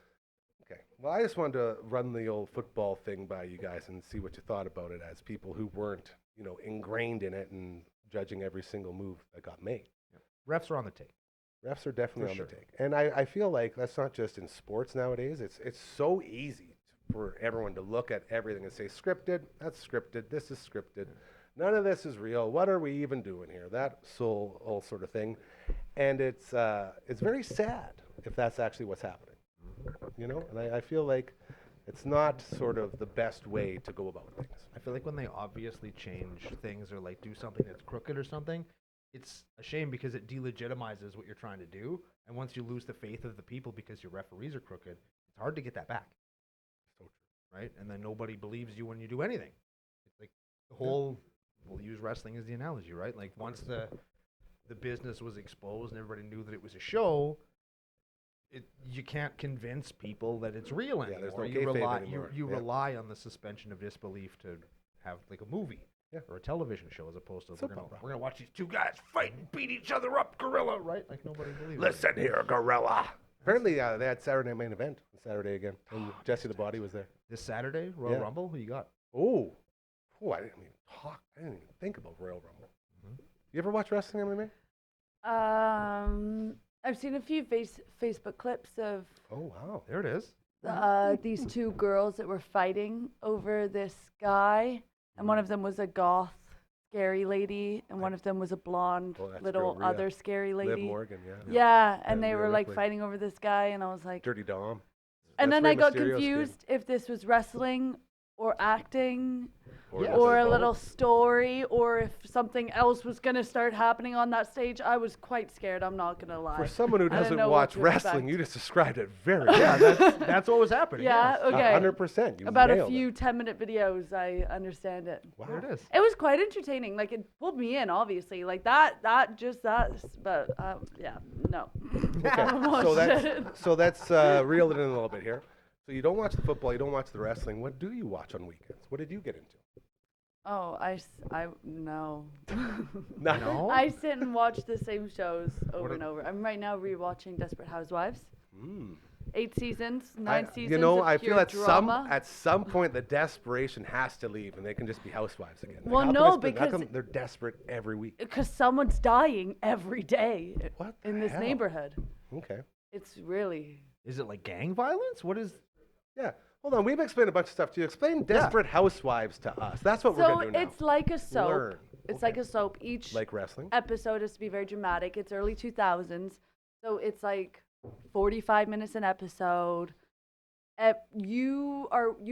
[SPEAKER 3] Okay. Well, I just wanted to run the old football thing by you guys and see what you thought about it as people who weren't, ingrained in it and judging every single move that got made.
[SPEAKER 4] Refs are on the take.
[SPEAKER 3] Refs are definitely
[SPEAKER 4] For
[SPEAKER 3] on the
[SPEAKER 4] sure.
[SPEAKER 3] take. And I feel like that's not just in sports nowadays. It's so easy for everyone to look at everything and say, scripted, that's scripted, this is scripted. None of this is real. What are we even doing here? That whole sort of thing. And it's very sad if that's actually what's happening. And I feel like it's not sort of the best way to go about things.
[SPEAKER 4] I feel like when they obviously change things or like do something that's crooked or something, it's a shame because it delegitimizes what you're trying to do. And once you lose the faith of the people because your referees are crooked, it's hard to get that back.
[SPEAKER 3] So true.
[SPEAKER 4] Right? And then nobody believes you when you do anything. It's like the whole, we'll use wrestling as the analogy, right? Like once the business was exposed and everybody knew that it was a show, you can't convince people that it's real
[SPEAKER 3] Yeah,
[SPEAKER 4] anymore.
[SPEAKER 3] there's no
[SPEAKER 4] you
[SPEAKER 3] kayfabe
[SPEAKER 4] rely,
[SPEAKER 3] anymore.
[SPEAKER 4] You
[SPEAKER 3] Yeah.
[SPEAKER 4] rely on the suspension of disbelief to have like a movie or a television show as opposed to
[SPEAKER 3] Soap
[SPEAKER 4] we're
[SPEAKER 3] opera.
[SPEAKER 4] gonna watch these two guys fight and beat each other up, gorilla, right? Like nobody believes. it.
[SPEAKER 3] Listen here, gorilla. Apparently, they had Saturday Night Main Event on Saturday again, and Jesse the Body was there.
[SPEAKER 4] This Saturday, Royal
[SPEAKER 3] Yeah.
[SPEAKER 4] Rumble, who you got?
[SPEAKER 3] Oh, I didn't even talk. I didn't even think about Royal Rumble. You ever watch wrestling, MMA?
[SPEAKER 5] I've seen a few Facebook clips of
[SPEAKER 3] Oh, wow.
[SPEAKER 4] There it is.
[SPEAKER 5] these two girls that were fighting over this guy, and one of them was a goth scary lady, and one of them was a blonde
[SPEAKER 3] Oh, that's
[SPEAKER 5] little
[SPEAKER 3] real Rhea.
[SPEAKER 5] other scary
[SPEAKER 3] Liv
[SPEAKER 5] lady.
[SPEAKER 3] Morgan, yeah.
[SPEAKER 5] Yeah, and
[SPEAKER 3] Yeah,
[SPEAKER 5] they
[SPEAKER 3] Rhea
[SPEAKER 5] were like
[SPEAKER 3] Ripley.
[SPEAKER 5] fighting over this guy, and I was like,
[SPEAKER 3] Dirty Dom.
[SPEAKER 5] and
[SPEAKER 3] That's
[SPEAKER 5] then I
[SPEAKER 3] Rey
[SPEAKER 5] got
[SPEAKER 3] Mysterio's kid.
[SPEAKER 5] confused if this was wrestling or acting
[SPEAKER 3] Or
[SPEAKER 4] Yeah.
[SPEAKER 3] was
[SPEAKER 5] or
[SPEAKER 3] it
[SPEAKER 5] a
[SPEAKER 3] both?
[SPEAKER 5] little story or if something else was going to start happening on that stage. I was quite scared, I'm not going to lie.
[SPEAKER 3] For someone who
[SPEAKER 5] I didn't
[SPEAKER 3] doesn't
[SPEAKER 5] know what
[SPEAKER 3] watch
[SPEAKER 5] to
[SPEAKER 3] wrestling,
[SPEAKER 5] expect.
[SPEAKER 3] you just described it very
[SPEAKER 4] Yeah,
[SPEAKER 3] well.
[SPEAKER 4] that's what was happening.
[SPEAKER 5] Yeah,
[SPEAKER 4] yes.
[SPEAKER 5] okay.
[SPEAKER 3] 100%. You
[SPEAKER 5] About a
[SPEAKER 3] nailed
[SPEAKER 5] few
[SPEAKER 3] it.
[SPEAKER 5] 10-minute videos, I understand it.
[SPEAKER 3] Wow.
[SPEAKER 4] There it is.
[SPEAKER 5] It was quite entertaining. Like, it pulled me in, obviously. Like, that, but, yeah, no.
[SPEAKER 3] Okay.
[SPEAKER 5] Haven't
[SPEAKER 3] so
[SPEAKER 5] watched it.
[SPEAKER 3] that's reel it in a little bit here. So you don't watch the football, you don't watch the wrestling. What do you watch on weekends? What did you get into?
[SPEAKER 5] Oh, no.
[SPEAKER 4] No?
[SPEAKER 5] I sit and watch the same shows over
[SPEAKER 4] What
[SPEAKER 5] and over. I'm right now rewatching Desperate Housewives.
[SPEAKER 3] Mm.
[SPEAKER 5] 8 seasons, 9 seasons.
[SPEAKER 3] You know,
[SPEAKER 5] of
[SPEAKER 3] I feel
[SPEAKER 5] pure
[SPEAKER 3] at
[SPEAKER 5] drama.
[SPEAKER 3] some point the desperation has to leave, and they can just be housewives again.
[SPEAKER 5] Well,
[SPEAKER 3] how come
[SPEAKER 5] no,
[SPEAKER 3] how
[SPEAKER 5] because-
[SPEAKER 3] come they're desperate every week.
[SPEAKER 5] Because someone's dying every day
[SPEAKER 3] What
[SPEAKER 5] in
[SPEAKER 3] the
[SPEAKER 5] this
[SPEAKER 3] hell?
[SPEAKER 5] neighborhood.
[SPEAKER 3] Okay.
[SPEAKER 5] It's really.
[SPEAKER 4] Is it like gang violence? What is?
[SPEAKER 3] Yeah. Hold on. We've explained a bunch of stuff to you. Explain Desperate Housewives to us. That's what we're
[SPEAKER 5] So
[SPEAKER 3] gonna do now.
[SPEAKER 5] it's like a soap.
[SPEAKER 3] Learn.
[SPEAKER 5] It's
[SPEAKER 3] Okay.
[SPEAKER 5] like a soap. Each
[SPEAKER 3] Like wrestling.
[SPEAKER 5] episode is to be very dramatic. It's early 2000s. So it's like 45 minutes an episode. You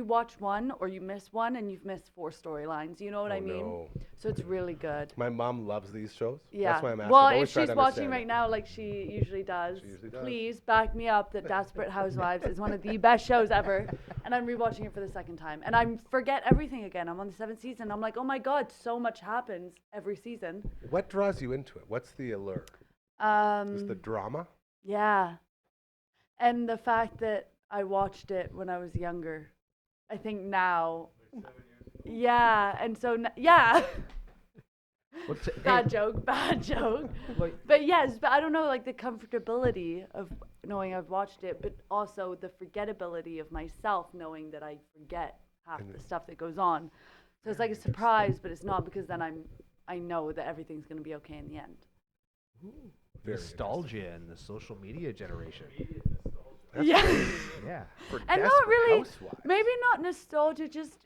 [SPEAKER 5] watch one or you miss one and you've missed 4 storylines. You know what
[SPEAKER 3] Oh,
[SPEAKER 5] I mean?
[SPEAKER 3] no.
[SPEAKER 5] So it's really good.
[SPEAKER 3] My mom loves these shows.
[SPEAKER 5] Yeah.
[SPEAKER 3] That's why I'm asking.
[SPEAKER 5] Well,
[SPEAKER 3] I've always
[SPEAKER 5] if
[SPEAKER 3] tried
[SPEAKER 5] she's
[SPEAKER 3] to
[SPEAKER 5] watching
[SPEAKER 3] understand
[SPEAKER 5] right
[SPEAKER 3] it.
[SPEAKER 5] now, like she usually does,
[SPEAKER 3] She usually does.
[SPEAKER 5] please back me up that Desperate Housewives is one of the best shows ever. And I'm rewatching it for the second time. And I forget everything again. I'm on the 7th season. I'm like, oh my God, so much happens every season.
[SPEAKER 3] What draws you into it? What's the allure? Is the drama?
[SPEAKER 5] Yeah. And the fact that I watched it when I was younger. I think now. Yeah. And so, yeah.
[SPEAKER 4] What's it?
[SPEAKER 5] Bad joke. But yes, but I don't know, like the comfortability of knowing I've watched it, but also the forgettability of myself knowing that I forget half the stuff that goes on. So it's like a surprise, but it's not because then I know that everything's going to be okay in the end.
[SPEAKER 3] Very
[SPEAKER 4] Nostalgia and the social media generation.
[SPEAKER 5] Yeah.
[SPEAKER 4] Yeah.
[SPEAKER 3] For
[SPEAKER 5] And not
[SPEAKER 3] Desperate
[SPEAKER 5] really,
[SPEAKER 3] Housewives.
[SPEAKER 5] maybe not nostalgia, just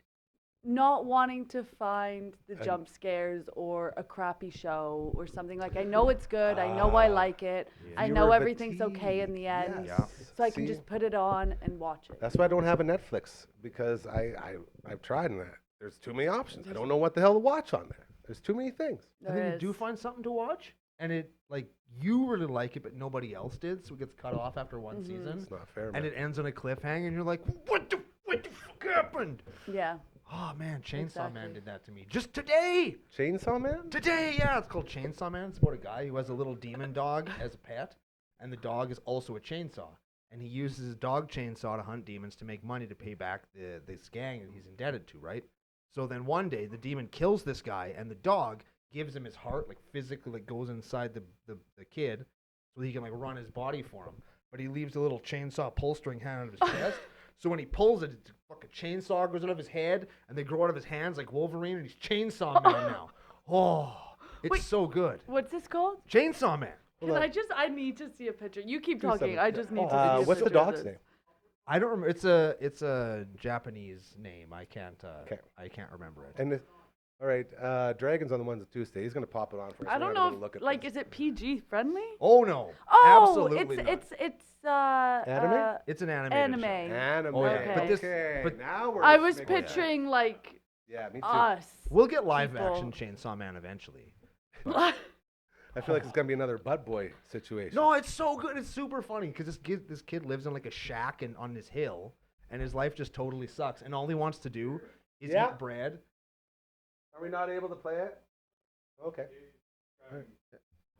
[SPEAKER 5] not wanting to find the jump scares or a crappy show or something. Like, I know it's good. I know I like it. I know
[SPEAKER 3] Viewer
[SPEAKER 5] everything's okay in the end.
[SPEAKER 3] fatigue.
[SPEAKER 4] Yeah.
[SPEAKER 5] So I can
[SPEAKER 3] See?
[SPEAKER 5] just put it on and watch it.
[SPEAKER 3] That's why I don't have a Netflix, because I've tried that. There's too many options. I don't know what the hell to watch on there. There's too many things.
[SPEAKER 4] And then
[SPEAKER 5] There
[SPEAKER 4] you do
[SPEAKER 5] is.
[SPEAKER 4] find something to watch, and it like you really like it, but nobody else did, so it gets cut off after one season,
[SPEAKER 3] It's not fair,
[SPEAKER 4] and
[SPEAKER 3] man.
[SPEAKER 4] it ends on a cliffhanger, and you're like, what the fuck happened?
[SPEAKER 5] Yeah.
[SPEAKER 4] Oh man, Chainsaw Man
[SPEAKER 5] Exactly.
[SPEAKER 4] did that to me just today.
[SPEAKER 3] Chainsaw Man?
[SPEAKER 4] Today, yeah, it's called Chainsaw Man. It's about a guy who has a little demon dog as a pet, and the dog is also a chainsaw. And he uses his dog chainsaw to hunt demons to make money to pay back this gang that he's indebted to, right? So then one day, the demon kills this guy, and the dog gives him his heart, like physically, like goes inside the kid, so he can like run his body for him. But he leaves a little chainsaw pull string hanging out of his chest. So when he pulls it, it's a fucking chainsaw goes out of his head, and they grow out of his hands like Wolverine, and he's Chainsaw Man now. Oh, it's
[SPEAKER 5] Wait.
[SPEAKER 4] so good.
[SPEAKER 5] What's this called?
[SPEAKER 4] Chainsaw Man.
[SPEAKER 5] Can I need to see a picture. You keep
[SPEAKER 3] Do
[SPEAKER 5] talking.
[SPEAKER 3] something.
[SPEAKER 5] I just need to see a
[SPEAKER 3] What's the
[SPEAKER 5] picture of
[SPEAKER 3] dog's
[SPEAKER 5] this.
[SPEAKER 3] name?
[SPEAKER 4] I don't remember. It's a Japanese name. I can't. I can't remember it.
[SPEAKER 3] And all right, Dragon's on the ones on Tuesday. He's gonna pop it on for us.
[SPEAKER 5] I
[SPEAKER 3] We're
[SPEAKER 5] don't
[SPEAKER 3] gonna
[SPEAKER 5] know
[SPEAKER 3] have a
[SPEAKER 5] if,
[SPEAKER 3] look at
[SPEAKER 5] like,
[SPEAKER 3] this.
[SPEAKER 5] is it PG friendly?
[SPEAKER 4] Oh no.
[SPEAKER 5] Oh,
[SPEAKER 4] Absolutely not.
[SPEAKER 5] it's
[SPEAKER 3] Anime?
[SPEAKER 4] It's an animated show.
[SPEAKER 5] anime.
[SPEAKER 3] Anime.
[SPEAKER 4] Oh, yeah.
[SPEAKER 5] Okay.
[SPEAKER 4] But this,
[SPEAKER 3] Okay,
[SPEAKER 4] but
[SPEAKER 3] now we're
[SPEAKER 5] I
[SPEAKER 3] just
[SPEAKER 5] was
[SPEAKER 3] making-
[SPEAKER 5] picturing like
[SPEAKER 3] Yeah, me too.
[SPEAKER 5] us.
[SPEAKER 4] we'll get live
[SPEAKER 5] people.
[SPEAKER 4] action Chainsaw Man eventually.
[SPEAKER 3] I feel like it's gonna be another Butt Boy situation.
[SPEAKER 4] No, it's so good. It's super funny because this kid lives in like a shack and on this hill, and his life just totally sucks. And all he wants to do is
[SPEAKER 3] Yeah.
[SPEAKER 4] eat bread.
[SPEAKER 3] Are we not able to play it? Okay. All right.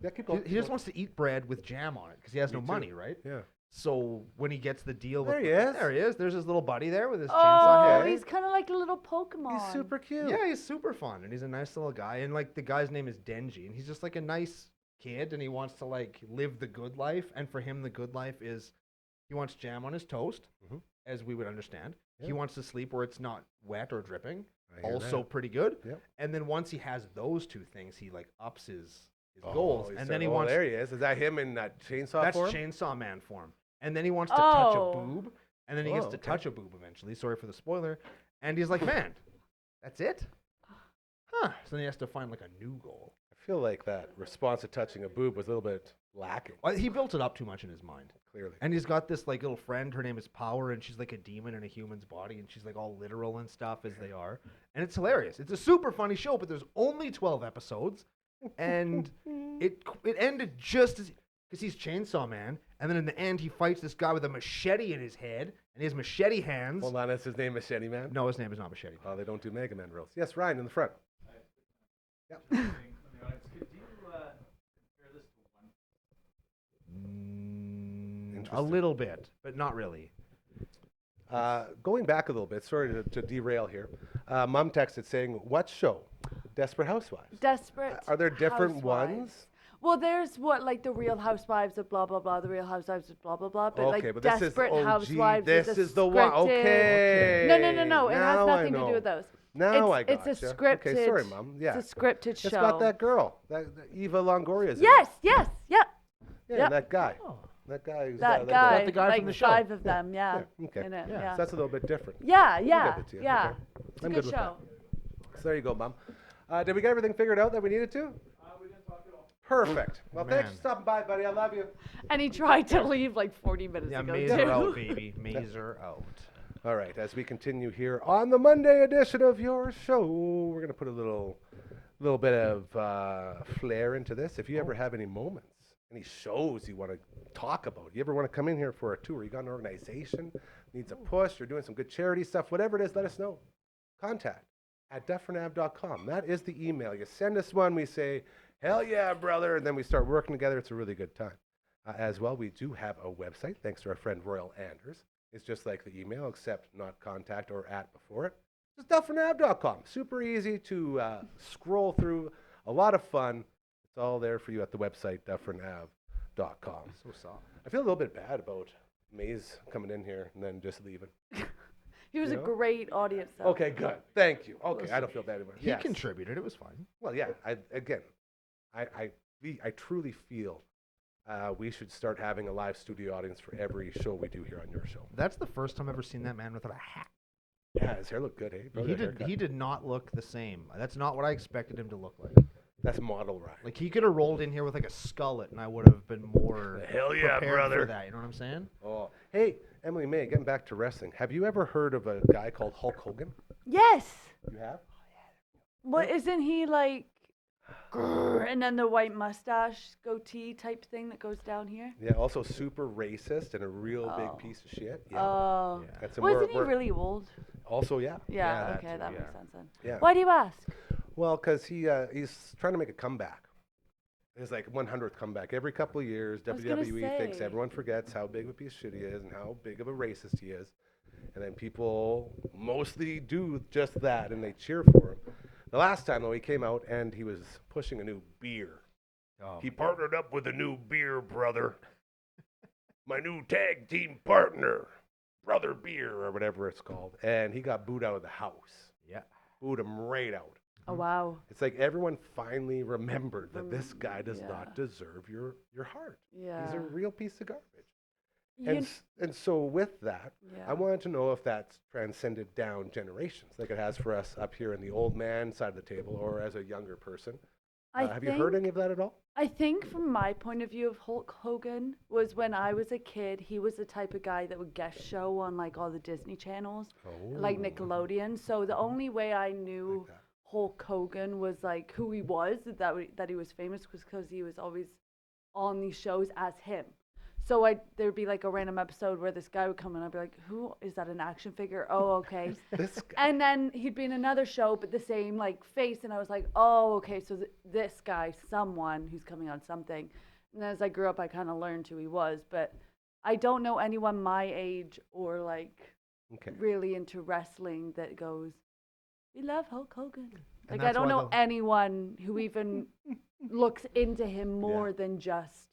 [SPEAKER 3] Yeah, keep
[SPEAKER 4] He,
[SPEAKER 3] going.
[SPEAKER 4] he just wants to eat bread with jam on it because he has
[SPEAKER 3] Me
[SPEAKER 4] no
[SPEAKER 3] too.
[SPEAKER 4] money, right?
[SPEAKER 3] Yeah.
[SPEAKER 4] So when he gets the deal,
[SPEAKER 3] There
[SPEAKER 4] with
[SPEAKER 3] he is.
[SPEAKER 4] There he is. There's his little buddy there with his
[SPEAKER 5] Oh,
[SPEAKER 4] chainsaw head.
[SPEAKER 5] he's kind of like a little Pokemon.
[SPEAKER 3] He's super cute.
[SPEAKER 4] Yeah, he's super fun, and he's a nice little guy. And like the guy's name is Denji, and he's just like a nice kid, and he wants to like live the good life. And for him, the good life is he wants jam on his toast,
[SPEAKER 3] Mhm.
[SPEAKER 4] as we would understand.
[SPEAKER 3] Yeah.
[SPEAKER 4] He wants to sleep where it's not wet or dripping.
[SPEAKER 3] I hear
[SPEAKER 4] Also
[SPEAKER 3] that.
[SPEAKER 4] pretty good.
[SPEAKER 3] Yep.
[SPEAKER 4] And then once he has those two things, he like ups his
[SPEAKER 3] Oh,
[SPEAKER 4] goals,
[SPEAKER 3] he's
[SPEAKER 4] and
[SPEAKER 3] so-
[SPEAKER 4] then he
[SPEAKER 3] oh,
[SPEAKER 4] wants
[SPEAKER 3] there he is. Is that him in that chainsaw
[SPEAKER 4] that's
[SPEAKER 3] form?
[SPEAKER 4] Chainsaw Man form. And then he wants to touch a
[SPEAKER 5] Oh.
[SPEAKER 4] boob, and then he gets
[SPEAKER 3] Oh,
[SPEAKER 4] to
[SPEAKER 3] okay.
[SPEAKER 4] touch a boob eventually. Sorry for the spoiler. And he's like, man, that's it? Huh. So then he has to find like a new goal.
[SPEAKER 3] I feel like that response to touching a boob was a little bit lacking.
[SPEAKER 4] Well, he built it up too much in his mind.
[SPEAKER 3] Clearly.
[SPEAKER 4] And he's got this like little friend. Her name is Power, and she's like a demon in a human's body, and she's like all literal and stuff as they are. And it's hilarious. It's a super funny show, but there's only 12 episodes, and it ended just as because he's Chainsaw Man, and then in the end he fights this guy with a machete in his head, and he has machete hands.
[SPEAKER 3] Hold on, is his name Machete Man?
[SPEAKER 4] No, his name is not Machete.
[SPEAKER 3] Oh, they don't do Mega Man rules. Yes, Ryan in the front.
[SPEAKER 2] From the audience, could you compare this to one?
[SPEAKER 4] A
[SPEAKER 3] Interesting.
[SPEAKER 4] little bit, but not really.
[SPEAKER 3] Going back a little bit, sorry to derail here. Mom texted saying, "What show? Desperate Housewives."
[SPEAKER 5] Desperate.
[SPEAKER 3] Are there different
[SPEAKER 5] Housewives.
[SPEAKER 3] ones?
[SPEAKER 5] Well, there's like the Real Housewives of blah blah blah, the Real Housewives of blah blah blah. But
[SPEAKER 3] Okay,
[SPEAKER 5] like
[SPEAKER 3] but this is
[SPEAKER 5] Desperate
[SPEAKER 3] OG.
[SPEAKER 5] Housewives
[SPEAKER 3] This
[SPEAKER 5] is, a
[SPEAKER 3] is the one.
[SPEAKER 5] scripted-
[SPEAKER 3] Okay.
[SPEAKER 5] No. It has
[SPEAKER 3] Now I
[SPEAKER 5] nothing to
[SPEAKER 3] know.
[SPEAKER 5] do with those.
[SPEAKER 3] Now
[SPEAKER 5] it's,
[SPEAKER 3] I got
[SPEAKER 5] It's a scripted.
[SPEAKER 3] Okay, sorry, Mom. Yeah.
[SPEAKER 5] It's a scripted
[SPEAKER 3] It's
[SPEAKER 5] show.
[SPEAKER 3] got that girl, that Eva Longoria's. in it.
[SPEAKER 5] Yes.
[SPEAKER 3] Yeah,
[SPEAKER 5] Yep.
[SPEAKER 3] that guy.
[SPEAKER 4] Oh.
[SPEAKER 3] That guy. Who's
[SPEAKER 5] That
[SPEAKER 3] that
[SPEAKER 5] guy.
[SPEAKER 4] the guy
[SPEAKER 5] like
[SPEAKER 4] from the show.
[SPEAKER 5] 5 of them. Yeah.
[SPEAKER 3] Okay.
[SPEAKER 5] In it,
[SPEAKER 4] Yeah.
[SPEAKER 5] yeah.
[SPEAKER 3] So that's a little bit different.
[SPEAKER 5] Yeah.
[SPEAKER 3] give
[SPEAKER 5] Yeah.
[SPEAKER 3] it to you.
[SPEAKER 5] Yeah.
[SPEAKER 3] Okay.
[SPEAKER 5] It's a
[SPEAKER 3] I'm
[SPEAKER 5] good
[SPEAKER 3] good with
[SPEAKER 5] show.
[SPEAKER 3] So there you go, Mom. Did we get everything figured out that we needed to?
[SPEAKER 2] We didn't talk at all.
[SPEAKER 3] Perfect. Well, thanks for
[SPEAKER 4] Man.
[SPEAKER 3] stopping by, buddy. I love you.
[SPEAKER 5] And he tried to leave like 40 minutes
[SPEAKER 4] Yeah,
[SPEAKER 5] ago
[SPEAKER 4] Mazer
[SPEAKER 5] too.
[SPEAKER 4] out, baby. Mazer out.
[SPEAKER 3] All right, as we continue here on the Monday edition of your show, we're going to put a little bit of flair into this. If you ever have any moments, any shows you want to talk about, you ever want to come in here for a tour, you got an organization, needs a push, you're doing some good charity stuff, whatever it is, let us know. Contact at dufferinave.com. That is the email. You send us one, we say, hell yeah, brother, and then we start working together. It's a really good time. As well, we do have a website, thanks to our friend Royal Anders. It's just like the email, except not contact or at before it. It's dufferinave.com. Super easy to scroll through. A lot of fun. It's all there for you at the website, dufferinave.com.
[SPEAKER 4] So soft.
[SPEAKER 3] I feel a little bit bad about Maze coming in here and then just leaving.
[SPEAKER 5] He was
[SPEAKER 3] You
[SPEAKER 5] a
[SPEAKER 3] know?
[SPEAKER 5] great audience though.
[SPEAKER 3] Okay, good. Thank you. Okay, I don't feel bad anymore.
[SPEAKER 4] He
[SPEAKER 3] Yes.
[SPEAKER 4] contributed. It was fine.
[SPEAKER 3] Well, yeah. I truly feel we should start having a live studio audience for every show we do here on your show.
[SPEAKER 4] That's the first time I've ever seen that man without a hat.
[SPEAKER 3] Yeah, his hair looked good, eh? Bro, that haircut.
[SPEAKER 4] He did not look the same. That's not what I expected him to look like.
[SPEAKER 3] That's model Ryan.
[SPEAKER 4] Like he could have rolled in here with like a skullet, and I would have been more
[SPEAKER 3] Hell yeah,
[SPEAKER 4] prepared
[SPEAKER 3] brother.
[SPEAKER 4] for that. You know what I'm saying?
[SPEAKER 3] Oh, hey, Emily May, getting back to wrestling. Have you ever heard of a guy called Hulk Hogan?
[SPEAKER 5] Yes.
[SPEAKER 3] You have?
[SPEAKER 5] What isn't he like? Grrr, and then the white mustache goatee type thing that goes down here.
[SPEAKER 3] Yeah, also super racist and a real
[SPEAKER 5] Oh.
[SPEAKER 3] big piece of shit. Yeah.
[SPEAKER 5] Oh.
[SPEAKER 4] Yeah.
[SPEAKER 3] Got some
[SPEAKER 5] Wasn't he
[SPEAKER 3] more-
[SPEAKER 5] really old?
[SPEAKER 3] Also, yeah.
[SPEAKER 5] Yeah.
[SPEAKER 4] that
[SPEAKER 5] Okay,
[SPEAKER 4] too,
[SPEAKER 5] that
[SPEAKER 4] yeah.
[SPEAKER 5] makes sense then.
[SPEAKER 3] Yeah.
[SPEAKER 5] Why do you ask?
[SPEAKER 3] Well, because he's trying to make a comeback. His like 100th comeback every couple of years.
[SPEAKER 5] I was gonna
[SPEAKER 3] WWE thinks
[SPEAKER 5] say.
[SPEAKER 3] everyone forgets how big of a piece of shit he is and how big of a racist he is, and then people mostly do just that and they cheer for him. The last time though, he came out and he was pushing a new beer.
[SPEAKER 4] Oh,
[SPEAKER 3] He partnered up with a new beer, brother. My new tag team partner, Brother Beer or whatever it's called, and he got booed out of the house.
[SPEAKER 4] yeah.
[SPEAKER 3] Booed him right out.
[SPEAKER 5] Oh wow.
[SPEAKER 3] It's like everyone finally remembered that this guy does
[SPEAKER 5] Yeah.
[SPEAKER 3] not deserve your heart.
[SPEAKER 5] Yeah.
[SPEAKER 3] He's a real piece of garbage.
[SPEAKER 5] You
[SPEAKER 3] And,
[SPEAKER 5] kn-
[SPEAKER 3] and so with that,
[SPEAKER 5] Yeah.
[SPEAKER 3] I wanted to know if that's transcended down generations, like it has for us up here in the old man side of the table, or as a younger person. Have you heard any of that at all?
[SPEAKER 5] I think from my point of view of Hulk Hogan was when I was a kid, he was the type of guy that would guest show on like all the Disney channels, like Nickelodeon. So the only way I knew
[SPEAKER 3] Like that.
[SPEAKER 5] Hulk Hogan was like who he was, that he was famous was because he was always on these shows as him. So there'd be like a random episode where this guy would come and I'd be like, who is that, an action figure? Oh, okay.
[SPEAKER 3] This guy.
[SPEAKER 5] And then he'd be in another show, but the same like face, and I was like, oh, okay, so this guy, someone who's coming on something. And then as I grew up, I kind of learned who he was, but I don't know anyone my age or like
[SPEAKER 3] Okay.
[SPEAKER 5] really into wrestling that goes, we love Hulk Hogan.
[SPEAKER 4] And
[SPEAKER 5] Like I
[SPEAKER 4] that's
[SPEAKER 5] don't
[SPEAKER 4] why
[SPEAKER 5] know anyone who even looks into him more than just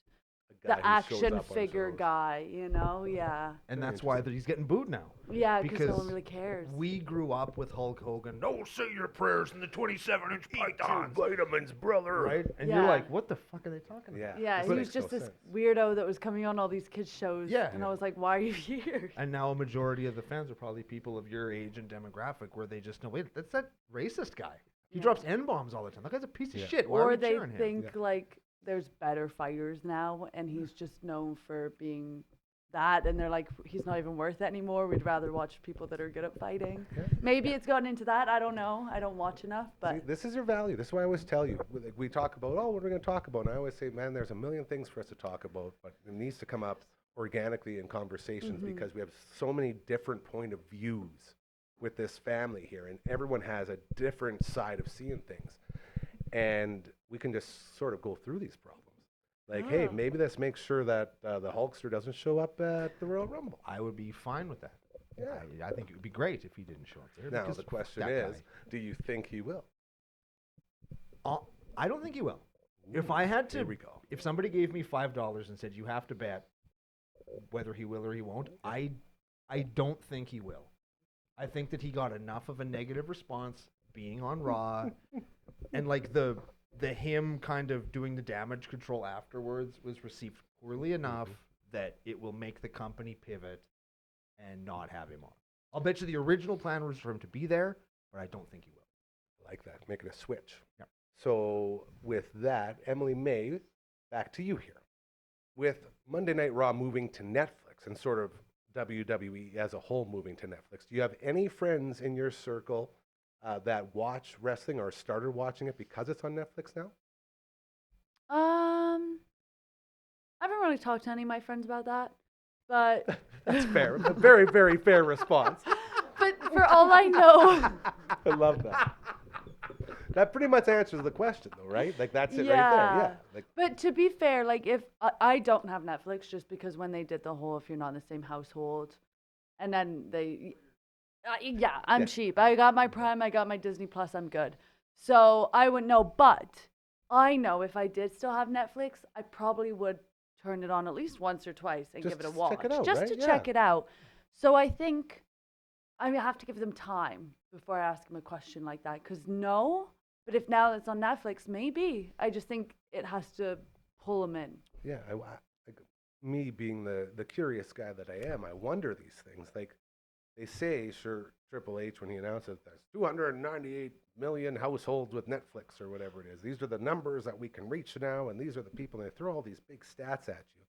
[SPEAKER 3] A guy
[SPEAKER 5] the
[SPEAKER 3] who shows
[SPEAKER 5] action
[SPEAKER 3] up on
[SPEAKER 5] figure
[SPEAKER 3] shows.
[SPEAKER 5] guy, you know? Yeah.
[SPEAKER 4] And
[SPEAKER 3] Very
[SPEAKER 4] that's why that he's getting booed now.
[SPEAKER 5] Yeah, because no
[SPEAKER 4] Because
[SPEAKER 5] one really cares.
[SPEAKER 4] We grew up with Hulk Hogan. No, say your prayers in the 27-inch pythons,
[SPEAKER 3] Vitamins, brother.
[SPEAKER 4] right? And
[SPEAKER 5] Yeah.
[SPEAKER 4] you're like, what the fuck are they talking
[SPEAKER 3] Yeah.
[SPEAKER 4] about?
[SPEAKER 5] Yeah,
[SPEAKER 3] This
[SPEAKER 5] he
[SPEAKER 3] makes
[SPEAKER 5] was just
[SPEAKER 3] no
[SPEAKER 5] this
[SPEAKER 3] sense.
[SPEAKER 5] weirdo that was coming on all these kids' shows.
[SPEAKER 4] Yeah.
[SPEAKER 5] And I was like, why are you here?
[SPEAKER 4] And now a majority of the fans are probably people of your age and demographic where they just know, wait, that's that racist guy. He
[SPEAKER 5] Yeah.
[SPEAKER 4] drops N-bombs all the time. That guy's a piece
[SPEAKER 3] Yeah.
[SPEAKER 4] of shit. Why are
[SPEAKER 5] Or
[SPEAKER 4] we
[SPEAKER 5] they
[SPEAKER 4] cheering him?
[SPEAKER 5] think
[SPEAKER 3] Yeah.
[SPEAKER 5] like there's better fighters now and he's just known for being that, and they're like, he's not even worth it anymore. We'd rather watch people that are good at fighting.
[SPEAKER 3] Yeah.
[SPEAKER 5] Maybe it's gotten into that. I don't know. I don't watch enough, but
[SPEAKER 3] See, this is your value. This is why I always tell you. We talk about, oh, what are we going to talk about? And I always say, man, there's a million things for us to talk about, but it needs to come up organically in conversations because we have so many different point of views with this family here, and everyone has a different side of seeing things. And we can just sort of go through these problems. Like, hey,
[SPEAKER 5] Oh.
[SPEAKER 3] maybe this makes sure that the Hulkster doesn't show up at the Royal Rumble.
[SPEAKER 4] I would be fine with that.
[SPEAKER 3] Yeah.
[SPEAKER 4] I think it would be great if he didn't show up there.
[SPEAKER 3] Now,
[SPEAKER 4] because
[SPEAKER 3] the
[SPEAKER 4] fuck
[SPEAKER 3] question
[SPEAKER 4] that
[SPEAKER 3] is,
[SPEAKER 4] guy.
[SPEAKER 3] do you think he will?
[SPEAKER 4] I don't think he will. If
[SPEAKER 3] Ooh,
[SPEAKER 4] I had
[SPEAKER 3] here
[SPEAKER 4] to,
[SPEAKER 3] we go.
[SPEAKER 4] if somebody gave me $5 and said you have to bet whether he will or he won't, I don't think he will. I think that he got enough of a negative response being on Raw, and like the him kind of doing the damage control afterwards was received poorly enough that it will make the company pivot and not have him on. I'll bet you the original plan was for him to be there, but I don't think he will.
[SPEAKER 3] Like that, making a switch.
[SPEAKER 4] Yeah.
[SPEAKER 3] So with that, Emily May, back to you here. With Monday Night Raw moving to Netflix and sort of WWE as a whole moving to Netflix, do you have any friends in your circle that watch wrestling or started watching it because it's on Netflix now?
[SPEAKER 5] I haven't really talked to any of my friends about that. But
[SPEAKER 3] That's fair. A very, very fair response.
[SPEAKER 5] but for all I know,
[SPEAKER 3] I love that. That pretty much answers the question, though, right? Like, that's it right there. Yeah. Like,
[SPEAKER 5] But to be fair, like if I don't have Netflix just because when they did the whole if you're not in the same household, and then they, I'm
[SPEAKER 3] Yeah.
[SPEAKER 5] cheap. I got my Prime, I got my Disney Plus, I'm good. So I wouldn't know, but I know if I did still have Netflix, I probably would turn it on at least once or twice and
[SPEAKER 3] Just
[SPEAKER 5] give it a
[SPEAKER 3] to
[SPEAKER 5] watch,
[SPEAKER 3] check it out,
[SPEAKER 5] just
[SPEAKER 3] right?
[SPEAKER 5] to
[SPEAKER 3] Yeah.
[SPEAKER 5] check it out. So I think I have to give them time before I ask them a question like that. Because no, but if now it's on Netflix, maybe. I just think it has to pull them in.
[SPEAKER 3] yeah, like, me being the curious guy that I am, I wonder these things. Like, they say, sure, Triple H, when he announced it, there's 298 million households with Netflix or whatever it is. These are the numbers that we can reach now, and these are the people, and they throw all these big stats at you.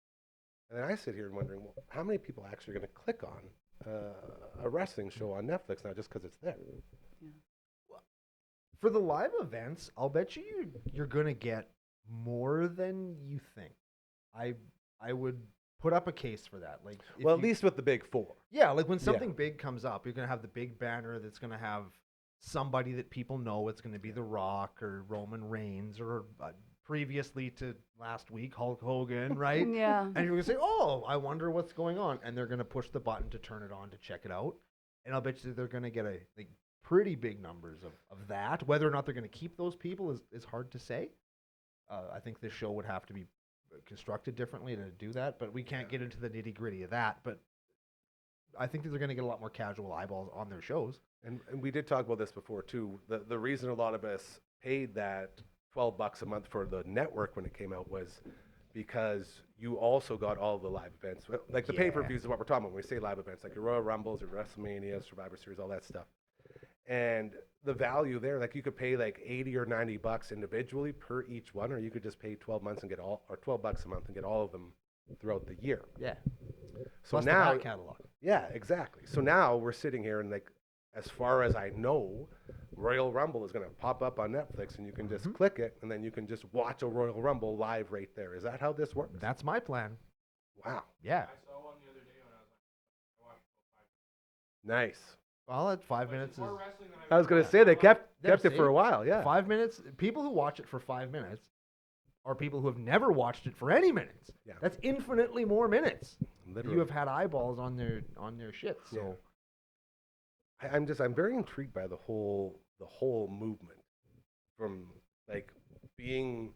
[SPEAKER 3] And then I sit here and wondering, well, how many people actually are going to click on a wrestling show on Netflix now just because it's there?
[SPEAKER 4] For the live events, I'll bet you're going to get more than you think. I would put up a case for that. Like,
[SPEAKER 3] Well, at least with the big four.
[SPEAKER 4] yeah, like when something big comes up, you're going to have the big banner that's going to have somebody that people know. It's going to be The Rock or Roman Reigns or previously to last week, Hulk Hogan, right?
[SPEAKER 5] Yeah.
[SPEAKER 4] And you're going to say, oh, I wonder what's going on. And they're going to push the button to turn it on to check it out. And I'll bet you they're going to get pretty big numbers of that. Whether or not they're going to keep those people is hard to say. I think this show would have to be constructed differently to do that, but we can't get into the nitty gritty of that. But I think that they're going to get a lot more casual eyeballs on their shows.
[SPEAKER 3] And we did talk about this before too. The reason a lot of us paid that $12 a month for the network when it came out was because you also got all the live events. Like the pay-per-views is what we're talking about when we say live events, like your Royal Rumbles, your WrestleMania, Survivor Series, all that stuff. And the value there, like you could pay like $80 or $90 individually per each one, or you could just pay 12 months and get all, or $12 a month and get all of them throughout the year.
[SPEAKER 4] Yeah.
[SPEAKER 3] So
[SPEAKER 4] Plus
[SPEAKER 3] now,
[SPEAKER 4] the back catalog.
[SPEAKER 3] yeah, exactly. So now we're sitting here and like, as far as I know, Royal Rumble is going to pop up on Netflix and you can just click it and then you can just watch a Royal Rumble live right there. Is that how this works?
[SPEAKER 4] That's my plan.
[SPEAKER 3] Wow.
[SPEAKER 4] Yeah.
[SPEAKER 2] I saw one the other day when I was like, I watched it for 5 minutes.
[SPEAKER 3] Nice.
[SPEAKER 4] Well, at 5 minutes is
[SPEAKER 2] More wrestling than
[SPEAKER 3] I was going to say they kept it for a while. Yeah.
[SPEAKER 4] 5 minutes. People who watch it for 5 minutes are people who have never watched it for any minutes.
[SPEAKER 3] Yeah.
[SPEAKER 4] That's infinitely more minutes.
[SPEAKER 3] Literally.
[SPEAKER 4] You have had eyeballs on their shit. So
[SPEAKER 3] I'm very intrigued by the whole movement from like being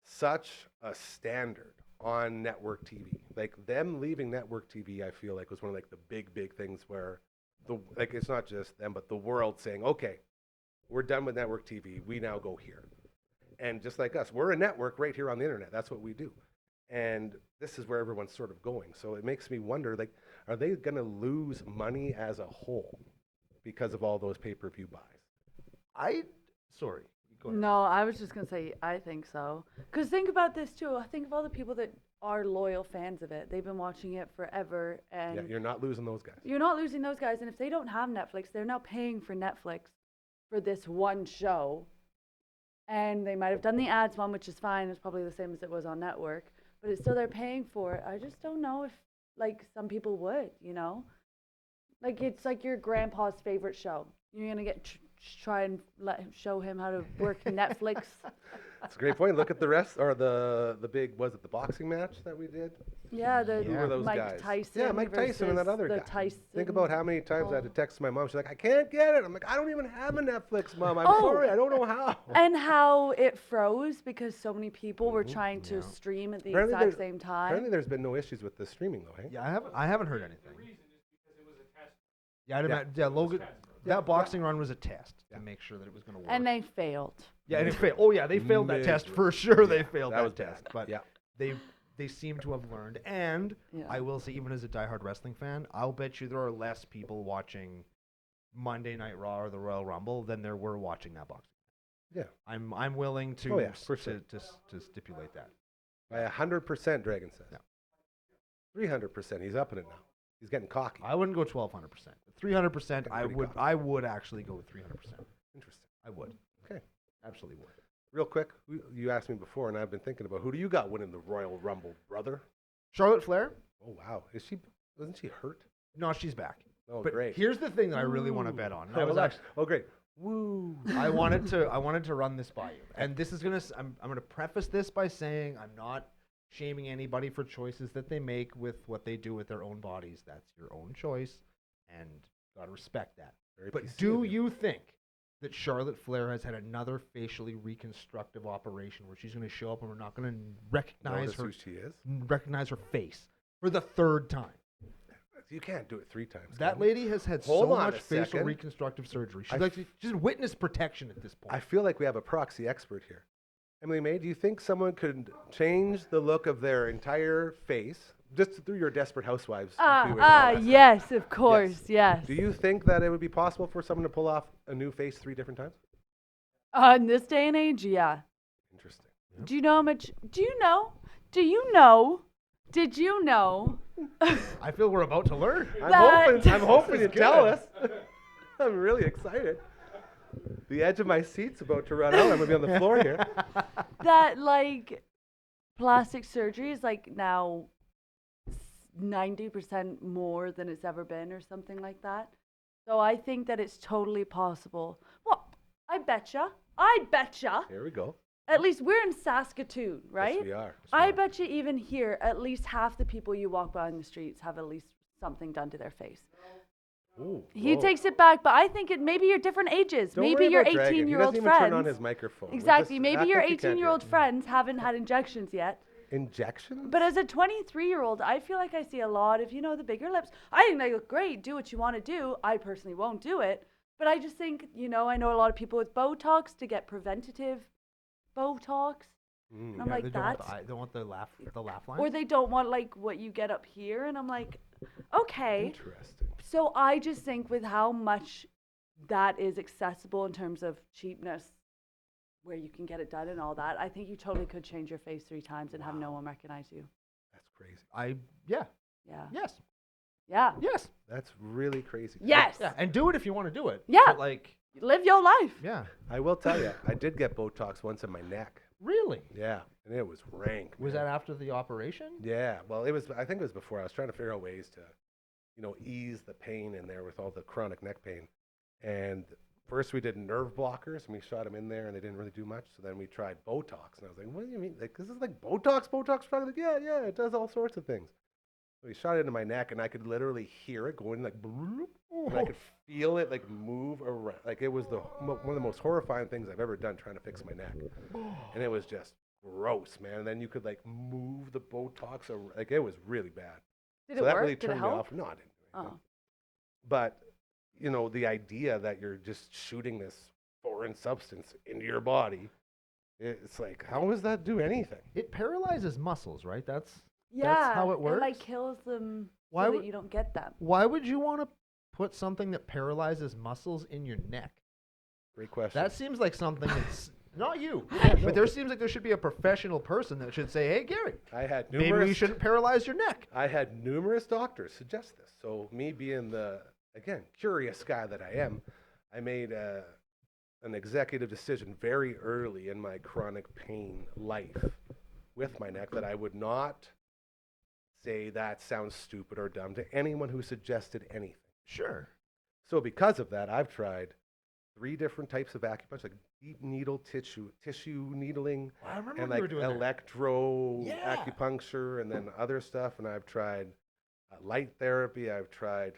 [SPEAKER 3] such a standard on network TV. Like them leaving network TV, I feel like was one of like the big things where it's not just them, but the world saying, okay, we're done with network TV. We now go here. And just like us, we're a network right here on the internet. That's what we do. And this is where everyone's sort of going. So it makes me wonder, like, are they going to lose money as a whole because of all those pay-per-view buys?
[SPEAKER 4] Sorry. Go ahead.
[SPEAKER 5] No, I was just going to say, I think so. Because think about this, too. I think of all the people that are loyal fans of it. They've been watching it forever. And
[SPEAKER 3] Yeah, you're not losing those guys.
[SPEAKER 5] you're not losing those guys. And if they don't have Netflix, they're now paying for Netflix for this one show. And they might have done the ads one, which is fine. It's probably the same as it was on network. But it's still they're paying for it. I just don't know if, like, some people would, you know? Like, it's like your grandpa's favorite show. You're going to try and show him how to work Netflix.
[SPEAKER 3] That's a great point. Look at the rest, or the big, was it the boxing match that we did?
[SPEAKER 5] Yeah,
[SPEAKER 3] Who were those
[SPEAKER 5] Mike
[SPEAKER 3] guys?
[SPEAKER 5] Tyson.
[SPEAKER 3] Yeah, Mike Tyson and that
[SPEAKER 5] versus
[SPEAKER 3] other
[SPEAKER 5] the
[SPEAKER 3] guy.
[SPEAKER 5] Tyson.
[SPEAKER 3] Think about how many times I had to text my mom. She's like, I can't get it. I'm like, I don't even have a Netflix, Mom. I'm
[SPEAKER 5] Oh.
[SPEAKER 3] sorry. I don't know how.
[SPEAKER 5] And how it froze because so many people were trying to stream at the exact same time.
[SPEAKER 3] Apparently there's been no issues with the streaming, though, hey?
[SPEAKER 4] Yeah, I haven't heard anything.
[SPEAKER 2] The reason is because it was a test.
[SPEAKER 4] Yeah, I'd imagine, Logan. That boxing run was a test to make sure that it was going to work.
[SPEAKER 5] And they failed.
[SPEAKER 4] Yeah, and it failed. Oh yeah, they failed that test for sure. They failed
[SPEAKER 3] that
[SPEAKER 4] that
[SPEAKER 3] was
[SPEAKER 4] test,
[SPEAKER 3] bad.
[SPEAKER 4] but
[SPEAKER 3] Yeah.
[SPEAKER 4] they seem to have learned. And
[SPEAKER 5] Yeah.
[SPEAKER 4] I will say, even as a diehard wrestling fan, I'll bet you there are less people watching Monday Night Raw or the Royal Rumble than there were watching that boxing.
[SPEAKER 3] Yeah.
[SPEAKER 4] I'm willing to
[SPEAKER 3] Oh, yeah, for sure.
[SPEAKER 4] to stipulate that.
[SPEAKER 3] By 100%, Dragon says.
[SPEAKER 4] Yeah.
[SPEAKER 3] 300%. He's upping it now. He's getting cocky.
[SPEAKER 4] I wouldn't go 1,200%. 300%.
[SPEAKER 3] Pretty cocky.
[SPEAKER 4] I would actually go with 300%.
[SPEAKER 3] Interesting.
[SPEAKER 4] I would.
[SPEAKER 3] Okay.
[SPEAKER 4] Absolutely would.
[SPEAKER 3] Real quick, you asked me before, and I've been thinking about who do you got winning the Royal Rumble, brother?
[SPEAKER 4] Charlotte Flair?
[SPEAKER 3] Oh, wow. Wasn't she hurt?
[SPEAKER 4] No, she's back.
[SPEAKER 3] Oh,
[SPEAKER 4] But
[SPEAKER 3] great.
[SPEAKER 4] here's the thing that I really want to bet on. And I was
[SPEAKER 3] Oh,
[SPEAKER 4] actually
[SPEAKER 3] oh, great. Woo.
[SPEAKER 4] I wanted to run this by you. And this is I'm going to preface this by saying I'm not shaming anybody for choices that they make with what they do with their own bodies. That's your own choice, and got to respect that.
[SPEAKER 3] Very
[SPEAKER 4] But
[SPEAKER 3] PC
[SPEAKER 4] do
[SPEAKER 3] of
[SPEAKER 4] you think that Charlotte Flair has had another facially reconstructive operation where she's going to show up and we're not going to recognize
[SPEAKER 3] Notice who she is?
[SPEAKER 4] recognize her face for the third time?
[SPEAKER 3] You can't do it 3 times.
[SPEAKER 4] That
[SPEAKER 3] can you?
[SPEAKER 4] lady has had
[SPEAKER 3] Hold
[SPEAKER 4] so
[SPEAKER 3] on
[SPEAKER 4] much
[SPEAKER 3] a
[SPEAKER 4] facial
[SPEAKER 3] second.
[SPEAKER 4] reconstructive surgery.
[SPEAKER 3] I
[SPEAKER 4] She's witness protection at this point.
[SPEAKER 3] I feel like we have a proxy expert here. Emily May, do you think someone could change the look of their entire face, just through your Desperate Housewives. viewing and all that stuff.
[SPEAKER 5] Yes, of course, yes.
[SPEAKER 3] Do you think that it would be possible for someone to pull off a new face 3 different times?
[SPEAKER 5] In this day and age, yeah.
[SPEAKER 3] Interesting.
[SPEAKER 5] Do you know how much? Do you know? Did you know?
[SPEAKER 4] I feel we're about to learn.
[SPEAKER 3] I'm hoping you
[SPEAKER 4] This is
[SPEAKER 3] tell
[SPEAKER 4] good.
[SPEAKER 3] us. I'm really excited. The edge of my seat's about to run out. I'm gonna be on the floor here.
[SPEAKER 5] That like plastic surgery is like now 90% more than it's ever been, or something like that. So I think that it's totally possible. Well, I betcha.
[SPEAKER 3] Here we go.
[SPEAKER 5] At least we're in Saskatoon, right?
[SPEAKER 3] Yes, we are. Yes, we
[SPEAKER 5] I
[SPEAKER 3] are.
[SPEAKER 5] bet you even here, at least half the people you walk by in the streets have at least something done to their face.
[SPEAKER 3] Ooh,
[SPEAKER 5] He
[SPEAKER 3] whoa.
[SPEAKER 5] takes it back, but I think maybe you're different ages.
[SPEAKER 3] Don't
[SPEAKER 5] maybe
[SPEAKER 3] worry
[SPEAKER 5] your
[SPEAKER 3] about dragging.
[SPEAKER 5] 18-year-old
[SPEAKER 3] He doesn't even
[SPEAKER 5] friends.
[SPEAKER 3] turn on his microphone.
[SPEAKER 5] Exactly.
[SPEAKER 3] Just
[SPEAKER 5] Maybe
[SPEAKER 3] act
[SPEAKER 5] your
[SPEAKER 3] like you can't hear
[SPEAKER 5] 18-year-old
[SPEAKER 3] it.
[SPEAKER 5] friends haven't had injections yet.
[SPEAKER 3] Injections?
[SPEAKER 5] But as a 23-year-old, I feel like I see a lot of, the bigger lips. I think they look great. Do what you want to do. I personally won't do it. But I just think, I know a lot of people with Botox to get preventative Botox. And I'm
[SPEAKER 4] Yeah,
[SPEAKER 5] like,
[SPEAKER 4] they don't want
[SPEAKER 5] that's...
[SPEAKER 4] the eye- they want the laugh line.
[SPEAKER 5] Or they don't want, like, what you get up here. And I'm like, okay.
[SPEAKER 3] Interesting.
[SPEAKER 5] So I just think with how much that is accessible in terms of cheapness, where you can get it done and all that, I think you totally could change your face 3 times and have no one recognize you.
[SPEAKER 3] That's crazy.
[SPEAKER 5] Yeah.
[SPEAKER 4] Yes.
[SPEAKER 5] Yeah.
[SPEAKER 4] Yes.
[SPEAKER 3] That's really crazy.
[SPEAKER 5] Yes.
[SPEAKER 4] Yeah, and do it if you want to do it.
[SPEAKER 5] Yeah.
[SPEAKER 4] But like,
[SPEAKER 5] Live your life.
[SPEAKER 4] yeah.
[SPEAKER 3] I will tell you, I did get Botox once in my neck.
[SPEAKER 4] Really?
[SPEAKER 3] Yeah, and it was rank.
[SPEAKER 4] Was
[SPEAKER 3] man.
[SPEAKER 4] that after the operation?
[SPEAKER 3] Yeah, well, I think it was before. I was trying to figure out ways to, ease the pain in there with all the chronic neck pain. And first we did nerve blockers, and we shot them in there, and they didn't really do much. So then we tried Botox, and I was like, what do you mean? Like, this is like Botox product? Like, yeah, it does all sorts of things. So he shot it into my neck, and I could literally hear it going like, bloop, and I could feel it like move around. Like, it was one of the most horrifying things I've ever done trying to fix my neck. And it was just gross, man. And then you could like move the Botox, like it was really bad.
[SPEAKER 5] Did
[SPEAKER 3] So
[SPEAKER 5] it
[SPEAKER 3] that
[SPEAKER 5] work?
[SPEAKER 3] really
[SPEAKER 5] Did it
[SPEAKER 3] turned me
[SPEAKER 5] help?
[SPEAKER 3] off. No, I didn't do anything.
[SPEAKER 5] Oh.
[SPEAKER 3] But, the idea that you're just shooting this foreign substance into your body, it's like, how does that do anything?
[SPEAKER 4] It paralyzes muscles, right? That's
[SPEAKER 5] Yeah.
[SPEAKER 4] how it works?
[SPEAKER 5] It like kills them
[SPEAKER 4] Why
[SPEAKER 5] so
[SPEAKER 4] would-
[SPEAKER 5] that you don't get them.
[SPEAKER 4] why would you want to put something that paralyzes muscles in your neck?
[SPEAKER 3] Great question.
[SPEAKER 4] That seems like something that's not you.
[SPEAKER 3] no.
[SPEAKER 4] But there seems like there should be a professional person that should say, "Hey, Gary,
[SPEAKER 3] I had
[SPEAKER 4] maybe
[SPEAKER 3] numerous,
[SPEAKER 4] we shouldn't paralyze your neck."
[SPEAKER 3] I had numerous doctors suggest this. So me being the, again, curious guy that I am, I made an executive decision very early in my chronic pain life with my neck that I would not say that sounds stupid or dumb to anyone who suggested anything.
[SPEAKER 4] Sure.
[SPEAKER 3] So because of that, I've tried 3 different types of acupuncture, like deep needle tissue needling,
[SPEAKER 4] I remember
[SPEAKER 3] and
[SPEAKER 4] you were
[SPEAKER 3] like
[SPEAKER 4] doing that.
[SPEAKER 3] electro
[SPEAKER 4] Yeah.
[SPEAKER 3] acupuncture, and then other stuff. And I've tried light therapy. I've tried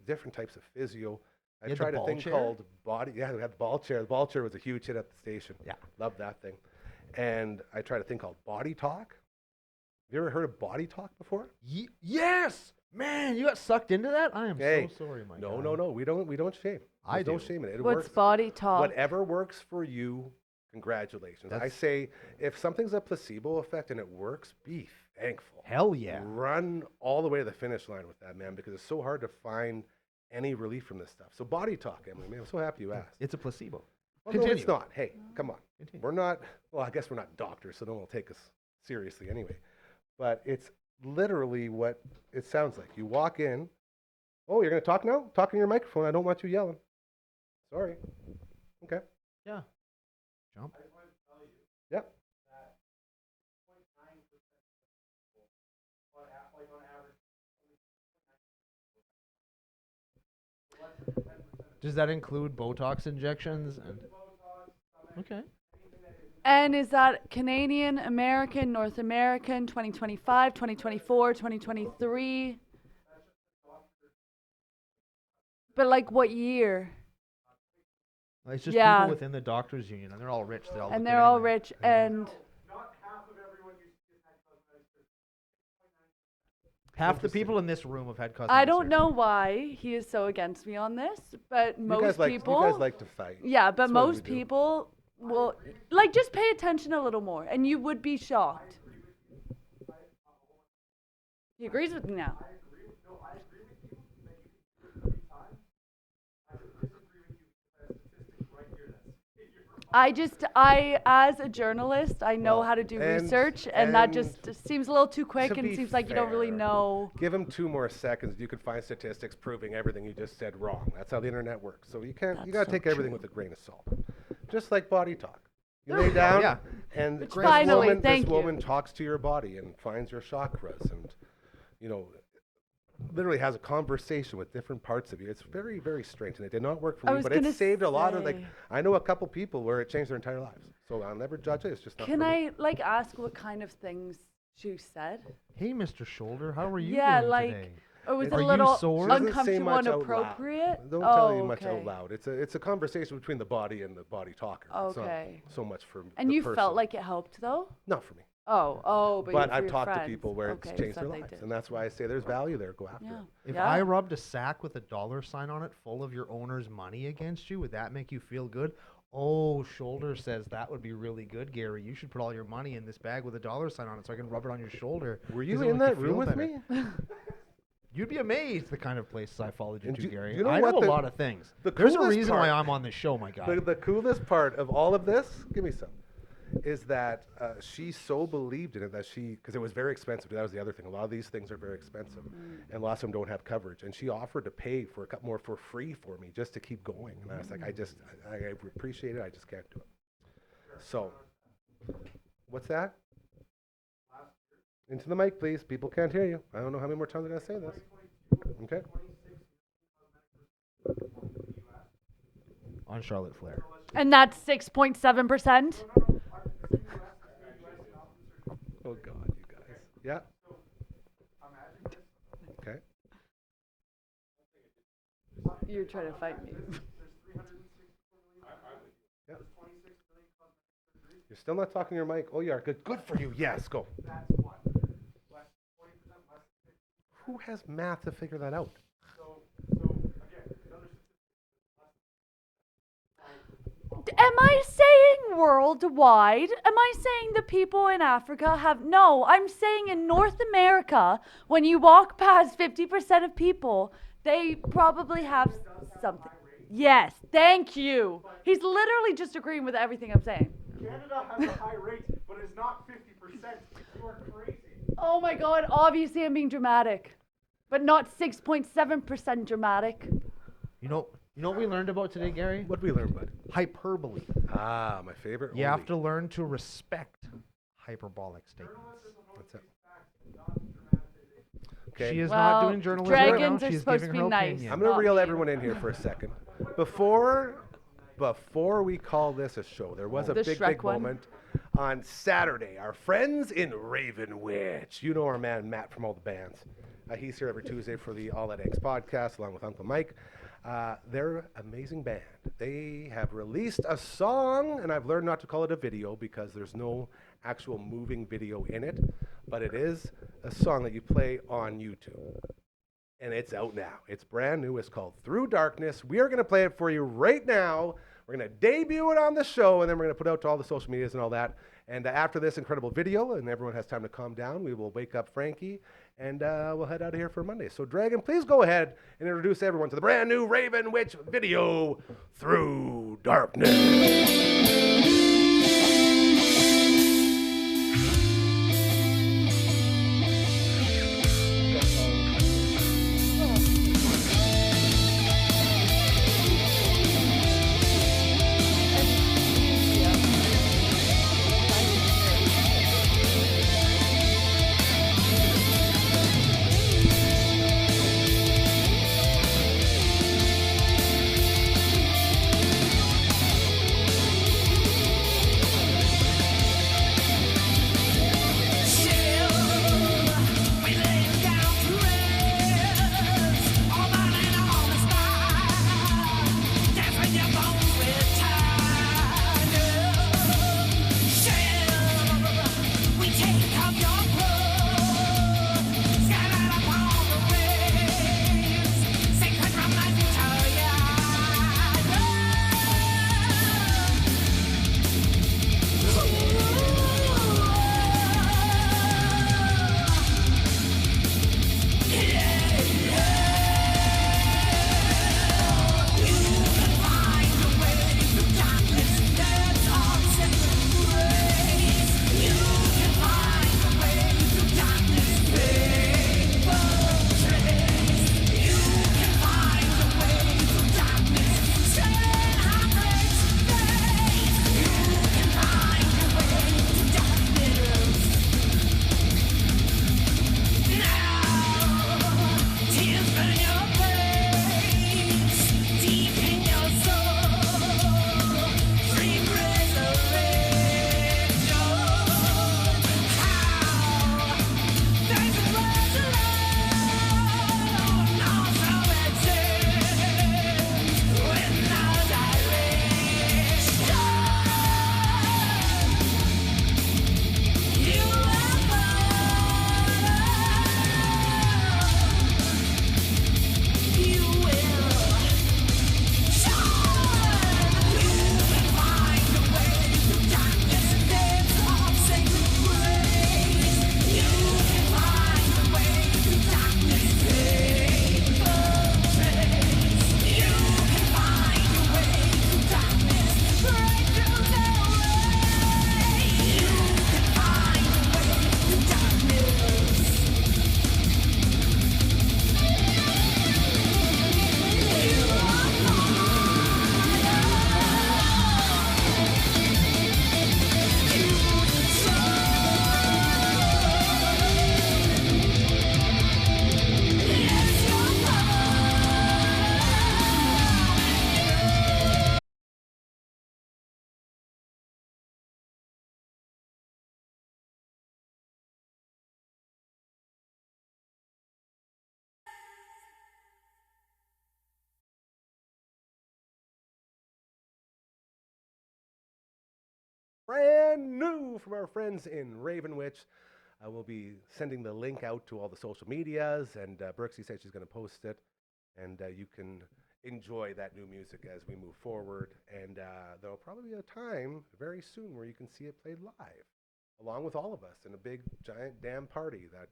[SPEAKER 3] different types of physio. I
[SPEAKER 4] You had the
[SPEAKER 3] tried a
[SPEAKER 4] ball
[SPEAKER 3] thing
[SPEAKER 4] chair?
[SPEAKER 3] called body. Yeah, we had the ball chair. The ball chair was a huge hit at the station.
[SPEAKER 4] Yeah.
[SPEAKER 3] Loved that thing. And I tried a thing called body talk. Have you ever heard of body talk before?
[SPEAKER 4] Yes, man, you got sucked into that. I am
[SPEAKER 3] Hey,
[SPEAKER 4] so sorry, my
[SPEAKER 3] No,
[SPEAKER 4] guy.
[SPEAKER 3] no. We don't shame.
[SPEAKER 4] I
[SPEAKER 3] There's no
[SPEAKER 4] do.
[SPEAKER 3] shame in it. It
[SPEAKER 5] What's
[SPEAKER 3] works.
[SPEAKER 5] body talk?
[SPEAKER 3] Whatever works for you, congratulations. I
[SPEAKER 4] That's-
[SPEAKER 3] say if something's a placebo effect and it works, be thankful.
[SPEAKER 4] Hell yeah.
[SPEAKER 3] Run all the way to the finish line with that, man, because it's so hard to find any relief from this stuff. So body talk, Emily, man, I'm so happy you asked.
[SPEAKER 4] It's a placebo.
[SPEAKER 3] Well, no, it's
[SPEAKER 4] Continue.
[SPEAKER 3] not. Hey, come on.
[SPEAKER 4] Continue.
[SPEAKER 3] We're not, well, I guess we're not doctors, so no one will take us seriously anyway. But it's literally what it sounds like. You walk in, oh, you're going to talk now? Talk in your microphone. I don't want you yelling. Sorry. Okay.
[SPEAKER 4] Yeah. Jump.
[SPEAKER 3] Yep.
[SPEAKER 4] Does that include Botox injections? Okay.
[SPEAKER 5] And is that Canadian, American, North American, 2025, 2024, 2023? But like what year?
[SPEAKER 4] It's just
[SPEAKER 5] Yeah.
[SPEAKER 4] people within the doctors union, and they're all rich. They all look
[SPEAKER 5] And
[SPEAKER 4] good
[SPEAKER 5] they're all
[SPEAKER 4] anyway.
[SPEAKER 5] rich and
[SPEAKER 4] Half the people in this room have had cosmetic
[SPEAKER 5] I don't
[SPEAKER 4] surgery.
[SPEAKER 5] know why he is so against me on this, but
[SPEAKER 3] You
[SPEAKER 5] most
[SPEAKER 3] guys
[SPEAKER 5] people
[SPEAKER 3] like to fight.
[SPEAKER 5] Yeah, but
[SPEAKER 3] That's what we
[SPEAKER 5] most
[SPEAKER 3] do.
[SPEAKER 5] people will like just pay attention a little more and you would be shocked. He agrees with me now. I, as a journalist, I know
[SPEAKER 3] Well,
[SPEAKER 5] how to do
[SPEAKER 3] and-
[SPEAKER 5] research, and that
[SPEAKER 3] and
[SPEAKER 5] just seems a little too quick
[SPEAKER 3] to
[SPEAKER 5] and
[SPEAKER 3] be
[SPEAKER 5] seems like you don't really
[SPEAKER 3] fair,
[SPEAKER 5] know.
[SPEAKER 3] Give him 2 more seconds. You could find statistics proving everything you just said wrong. That's how the internet works. So you can't. You
[SPEAKER 5] That's
[SPEAKER 3] gotta
[SPEAKER 5] so
[SPEAKER 3] take everything
[SPEAKER 5] true.
[SPEAKER 3] with a grain of salt. Just like body talk. You
[SPEAKER 5] There
[SPEAKER 3] lay
[SPEAKER 5] we go.
[SPEAKER 3] down,
[SPEAKER 4] Yeah.
[SPEAKER 3] and
[SPEAKER 5] Which
[SPEAKER 3] this
[SPEAKER 5] finally,
[SPEAKER 3] woman,
[SPEAKER 5] thank
[SPEAKER 3] this
[SPEAKER 5] you.
[SPEAKER 3] woman talks to your body and finds your chakras, and you know, literally has a conversation with different parts of you. It's very, very strange, and it did not work for
[SPEAKER 5] I
[SPEAKER 3] me.
[SPEAKER 5] was
[SPEAKER 3] But it
[SPEAKER 5] gonna
[SPEAKER 3] saved a lot of
[SPEAKER 5] say-
[SPEAKER 3] I know a couple people where it changed their entire lives. So I'll never judge it. It's just not
[SPEAKER 5] Can
[SPEAKER 3] for me.
[SPEAKER 5] I ask what kind of things she said?
[SPEAKER 4] Hey, Mr. Shoulder, how are you
[SPEAKER 5] Yeah,
[SPEAKER 4] doing
[SPEAKER 5] like,
[SPEAKER 4] today?
[SPEAKER 5] or was it
[SPEAKER 4] Are
[SPEAKER 5] a
[SPEAKER 4] you
[SPEAKER 5] little
[SPEAKER 4] sore?
[SPEAKER 3] She doesn't say
[SPEAKER 5] uncomfortable
[SPEAKER 3] much
[SPEAKER 5] and
[SPEAKER 3] out loud.
[SPEAKER 5] appropriate?
[SPEAKER 3] Don't
[SPEAKER 5] oh,
[SPEAKER 3] tell you much
[SPEAKER 5] okay.
[SPEAKER 3] out loud. It's a conversation between the body and the body talker. It's not
[SPEAKER 5] Okay.
[SPEAKER 3] so much for
[SPEAKER 5] And
[SPEAKER 3] the
[SPEAKER 5] you
[SPEAKER 3] person.
[SPEAKER 5] felt like it helped though?
[SPEAKER 3] Not for me.
[SPEAKER 5] But
[SPEAKER 3] But
[SPEAKER 5] for
[SPEAKER 3] I've
[SPEAKER 5] your
[SPEAKER 3] talked to
[SPEAKER 5] friends.
[SPEAKER 3] people where
[SPEAKER 5] Okay,
[SPEAKER 3] it's changed
[SPEAKER 5] said
[SPEAKER 3] their
[SPEAKER 5] they
[SPEAKER 3] lives,
[SPEAKER 5] did.
[SPEAKER 3] and that's why I say there's value there. Go after
[SPEAKER 5] Yeah.
[SPEAKER 3] it.
[SPEAKER 4] If
[SPEAKER 5] Yeah.
[SPEAKER 4] I rubbed a sack with a $sign on it full of your owner's money against you, would that make you feel good? Oh, Shoulder says that would be really good, Gary. You should put all your money in this bag with a $sign on it so I can rub it on your shoulder.
[SPEAKER 3] Were
[SPEAKER 4] 'cause
[SPEAKER 3] you
[SPEAKER 4] it'll
[SPEAKER 3] in
[SPEAKER 4] make
[SPEAKER 3] that
[SPEAKER 4] feel
[SPEAKER 3] room with
[SPEAKER 4] better."
[SPEAKER 3] me?
[SPEAKER 4] You'd be amazed the kind of places I followed you
[SPEAKER 3] And
[SPEAKER 4] to,
[SPEAKER 3] do-
[SPEAKER 4] Gary.
[SPEAKER 3] do you know
[SPEAKER 4] I know
[SPEAKER 3] what
[SPEAKER 4] a
[SPEAKER 3] the-
[SPEAKER 4] lot of things.
[SPEAKER 3] the
[SPEAKER 4] There's a
[SPEAKER 3] coolest
[SPEAKER 4] reason why
[SPEAKER 3] part-
[SPEAKER 4] I'm on this show, my guy.
[SPEAKER 3] The coolest part of all of this, give me some, is that she so believed in it that because it was very expensive. That was the other thing. A lot of these things are very expensive, and lots of them don't have coverage. And she offered to pay for a couple more for free for me just to keep going. And I was like, I appreciate it. I just can't do it. So, what's that? Into the mic, please. People can't hear you. I don't know how many more times I gotta say this. Okay.
[SPEAKER 4] On Charlotte Flair.
[SPEAKER 5] And that's 6.7%.
[SPEAKER 3] Oh God, you guys. Yeah. Okay.
[SPEAKER 5] You're trying to fight me.
[SPEAKER 3] Yeah. You're still not talking to your mic. Oh, you are. Good. Good for you. Yes, go. Who has math to figure that out?
[SPEAKER 5] Am I saying worldwide? Am I saying the people in Africa have? No, I'm saying in North America, when you walk past 50% of people, they probably have something. Yes, thank you. He's literally just agreeing with everything I'm saying.
[SPEAKER 6] Canada has a high rate, but it's not 50%. You are crazy.
[SPEAKER 5] Oh my God, obviously I'm being dramatic, but not 6.7% dramatic.
[SPEAKER 4] You know what we learned about today, Gary?
[SPEAKER 3] What did we learn, bud?
[SPEAKER 4] Hyperbole.
[SPEAKER 3] Ah, my favorite.
[SPEAKER 4] You have
[SPEAKER 3] only.
[SPEAKER 4] to learn to respect hyperbolic statements.
[SPEAKER 3] That's it. Okay.
[SPEAKER 4] She is
[SPEAKER 5] Well,
[SPEAKER 4] not doing journalism right now.
[SPEAKER 5] dragons are
[SPEAKER 4] She's
[SPEAKER 5] supposed
[SPEAKER 4] giving
[SPEAKER 5] to
[SPEAKER 4] her
[SPEAKER 5] be nice.
[SPEAKER 4] opinion.
[SPEAKER 3] I'm gonna
[SPEAKER 5] not
[SPEAKER 3] reel
[SPEAKER 5] me.
[SPEAKER 3] everyone in here for a second. Before we call this a show, there was a
[SPEAKER 5] The
[SPEAKER 3] big
[SPEAKER 5] Shrek one?
[SPEAKER 3] moment on Saturday. Our friends in Ravenwich, you know our man Matt from all the bands. He's here every Tuesday for the All That Eggs podcast, along with Uncle Mike. They're an amazing band. They have released a song, and I've learned not to call it a video because there's no actual moving video in it, but it is a song that you play on YouTube. And it's out now. It's brand new. It's called Through Darkness. We are going to play it for you right now. We're going to debut it on the show, and then we're going to put it out to all the social medias and all that. And after this incredible video, and everyone has time to calm down, we will wake up Frankie, and we'll head out of here for Monday. So, Dragon, please go ahead and introduce everyone to the brand new Raven Witch video, Through Darkness. brand new from our friends in Ravenwich. We'll be sending the link out to all the social medias, and Brooksy said she's going to post it, and you can enjoy that new music as we move forward. And there'll probably be a time very soon where you can see it played live, along with all of us in a big, giant, damn party that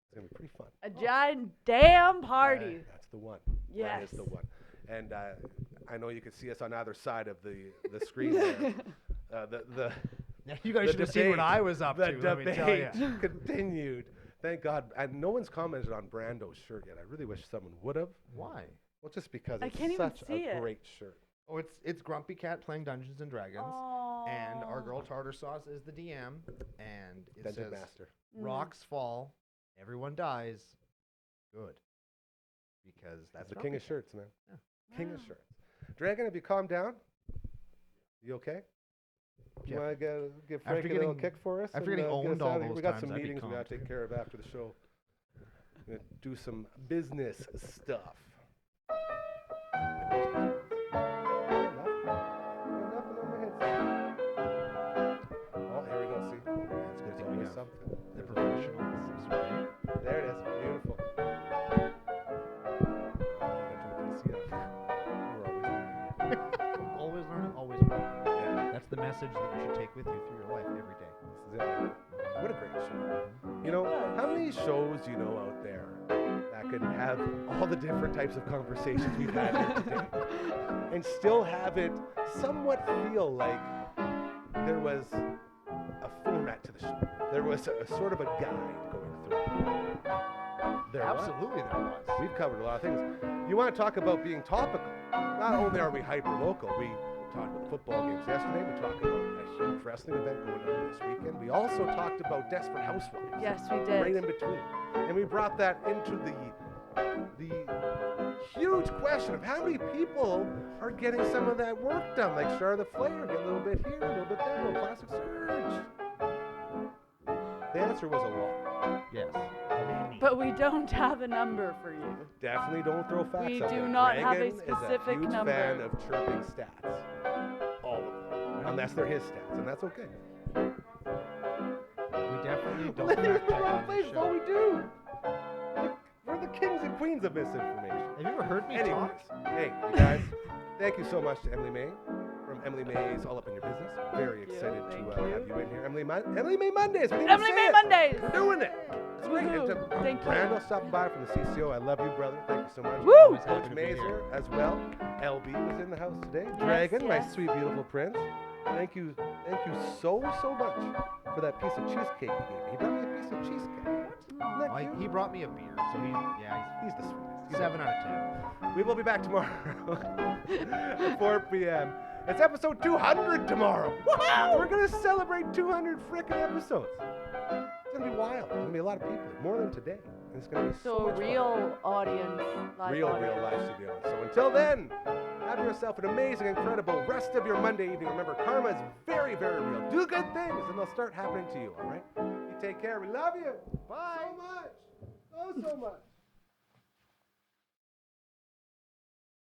[SPEAKER 3] it's going to be pretty fun.
[SPEAKER 5] A giant damn party.
[SPEAKER 3] That's the one.
[SPEAKER 5] Yes.
[SPEAKER 3] That is the one. And I know you can see us on either side of the screen there.
[SPEAKER 4] Yeah, you guys should have seen what I was up to.
[SPEAKER 3] The
[SPEAKER 4] Let me tell you.
[SPEAKER 3] debate continued. Thank God. And no one's commented on Brando's shirt yet. I really wish someone would have.
[SPEAKER 4] Why?
[SPEAKER 3] Well, just because
[SPEAKER 5] I
[SPEAKER 3] it's
[SPEAKER 5] can't even
[SPEAKER 3] such
[SPEAKER 5] see
[SPEAKER 3] a
[SPEAKER 5] it.
[SPEAKER 3] great shirt.
[SPEAKER 4] Oh, it's Grumpy Cat playing Dungeons and Dragons, and our girl Tartar Sauce is the DM, and it
[SPEAKER 3] Dungeon
[SPEAKER 4] says
[SPEAKER 3] Master.
[SPEAKER 4] rocks fall, everyone dies. Good, because that's
[SPEAKER 3] the
[SPEAKER 4] Grumpy
[SPEAKER 3] king of
[SPEAKER 4] Cat.
[SPEAKER 3] shirts, man.
[SPEAKER 4] Yeah.
[SPEAKER 3] King of shirts. Dragon, have you calmed down? You okay? You
[SPEAKER 4] Jeff,
[SPEAKER 3] want to give
[SPEAKER 4] after
[SPEAKER 3] Frankie a little
[SPEAKER 4] getting-
[SPEAKER 3] kick for us?
[SPEAKER 4] after
[SPEAKER 3] and,
[SPEAKER 4] getting
[SPEAKER 3] get us
[SPEAKER 4] owned
[SPEAKER 3] out
[SPEAKER 4] all
[SPEAKER 3] of here?
[SPEAKER 4] those
[SPEAKER 3] We got
[SPEAKER 4] times,
[SPEAKER 3] some
[SPEAKER 4] I'd be
[SPEAKER 3] meetings we got to
[SPEAKER 4] calm.
[SPEAKER 3] take care of after the show. We're going to do some business stuff. Oh, here we go. See,
[SPEAKER 4] That's
[SPEAKER 3] there's
[SPEAKER 4] good.
[SPEAKER 3] always
[SPEAKER 4] We have
[SPEAKER 3] something.
[SPEAKER 4] the
[SPEAKER 3] There's always-
[SPEAKER 4] professionals.
[SPEAKER 3] There it is. Beautiful. We're
[SPEAKER 4] Always learning, always growing.
[SPEAKER 3] yeah,
[SPEAKER 4] That's the message that you should take with you through your life every day.
[SPEAKER 3] this is it. What a great show. You know, how many shows do you know out there that could have all the different types of conversations we've had here today and still have it somewhat feel like there was a format to the show? There was a sort of a guide going through. There was.
[SPEAKER 4] Absolutely, there was.
[SPEAKER 3] We've covered a lot of things. You want to talk about being topical? Not only are we hyper local, we talked about football games yesterday. We talked about a huge wrestling event going on this weekend. We also talked about Desperate Housewives.
[SPEAKER 5] Yes, we did.
[SPEAKER 3] Right in between, and we brought that into the huge question of how many people are getting some of that work done, like Charlotte Flair, get a little bit here, a little bit there, a little plastic surge. The answer was a lot.
[SPEAKER 4] Yes.
[SPEAKER 5] But we don't have a number for you.
[SPEAKER 3] Definitely don't throw facts
[SPEAKER 5] We
[SPEAKER 3] out
[SPEAKER 5] do
[SPEAKER 3] there.
[SPEAKER 5] not have a
[SPEAKER 3] Dragon
[SPEAKER 5] specific
[SPEAKER 3] is a huge
[SPEAKER 5] number.
[SPEAKER 3] fan of chirping stats. All of them. Unless they're his stats, and that's okay.
[SPEAKER 4] We definitely don't
[SPEAKER 3] Living in
[SPEAKER 4] fact
[SPEAKER 3] the
[SPEAKER 4] check
[SPEAKER 3] wrong
[SPEAKER 4] on
[SPEAKER 3] place
[SPEAKER 4] this
[SPEAKER 3] is all
[SPEAKER 4] show.
[SPEAKER 3] we do. We're the kings and queens of misinformation.
[SPEAKER 4] Have you ever heard me
[SPEAKER 3] Anyways,
[SPEAKER 4] talk?
[SPEAKER 3] hey, you guys, thank you so much to Emily May from Emily May's All Up in Your Business. Very
[SPEAKER 5] Thank you,
[SPEAKER 3] excited
[SPEAKER 5] thank
[SPEAKER 3] to
[SPEAKER 5] you.
[SPEAKER 3] have you in here. Emily May Mondays. We didn't
[SPEAKER 5] Emily
[SPEAKER 3] say
[SPEAKER 5] May
[SPEAKER 3] it.
[SPEAKER 5] Mondays.
[SPEAKER 3] We're doing it. It's great.
[SPEAKER 5] Woohoo.
[SPEAKER 3] And to
[SPEAKER 5] Thank you.
[SPEAKER 3] Brando stopping by from the CCO. I love you, brother. Thank you so much.
[SPEAKER 5] Woo!
[SPEAKER 4] Always happy
[SPEAKER 3] Coach
[SPEAKER 4] to be
[SPEAKER 3] May's
[SPEAKER 4] here.
[SPEAKER 3] here as well. LB was in the house today. Dragon, my
[SPEAKER 5] yes.
[SPEAKER 3] sweet, beautiful prince. Thank you so much for that piece of cheesecake you gave me. He brought me a piece of cheesecake. Isn't that
[SPEAKER 4] Well,
[SPEAKER 3] cute?
[SPEAKER 4] he brought me a beer, so
[SPEAKER 3] He's the sweetest.
[SPEAKER 4] he's 7 out of 10.
[SPEAKER 3] We will be back tomorrow at 4 p.m. It's episode 200 tomorrow. We're going to celebrate 200 frickin' episodes. It's going to be wild. There's going to be a lot of people, more than today. And it's going to be so
[SPEAKER 5] So
[SPEAKER 3] much fun.
[SPEAKER 5] real audience.
[SPEAKER 3] Real
[SPEAKER 5] audience.
[SPEAKER 3] live studio. So until then, have yourself an amazing, incredible rest of your Monday evening. Remember, karma is very, very real. Do good things, and they'll start happening to you, all right? You take care. We love you. Bye. So much. Oh, so much.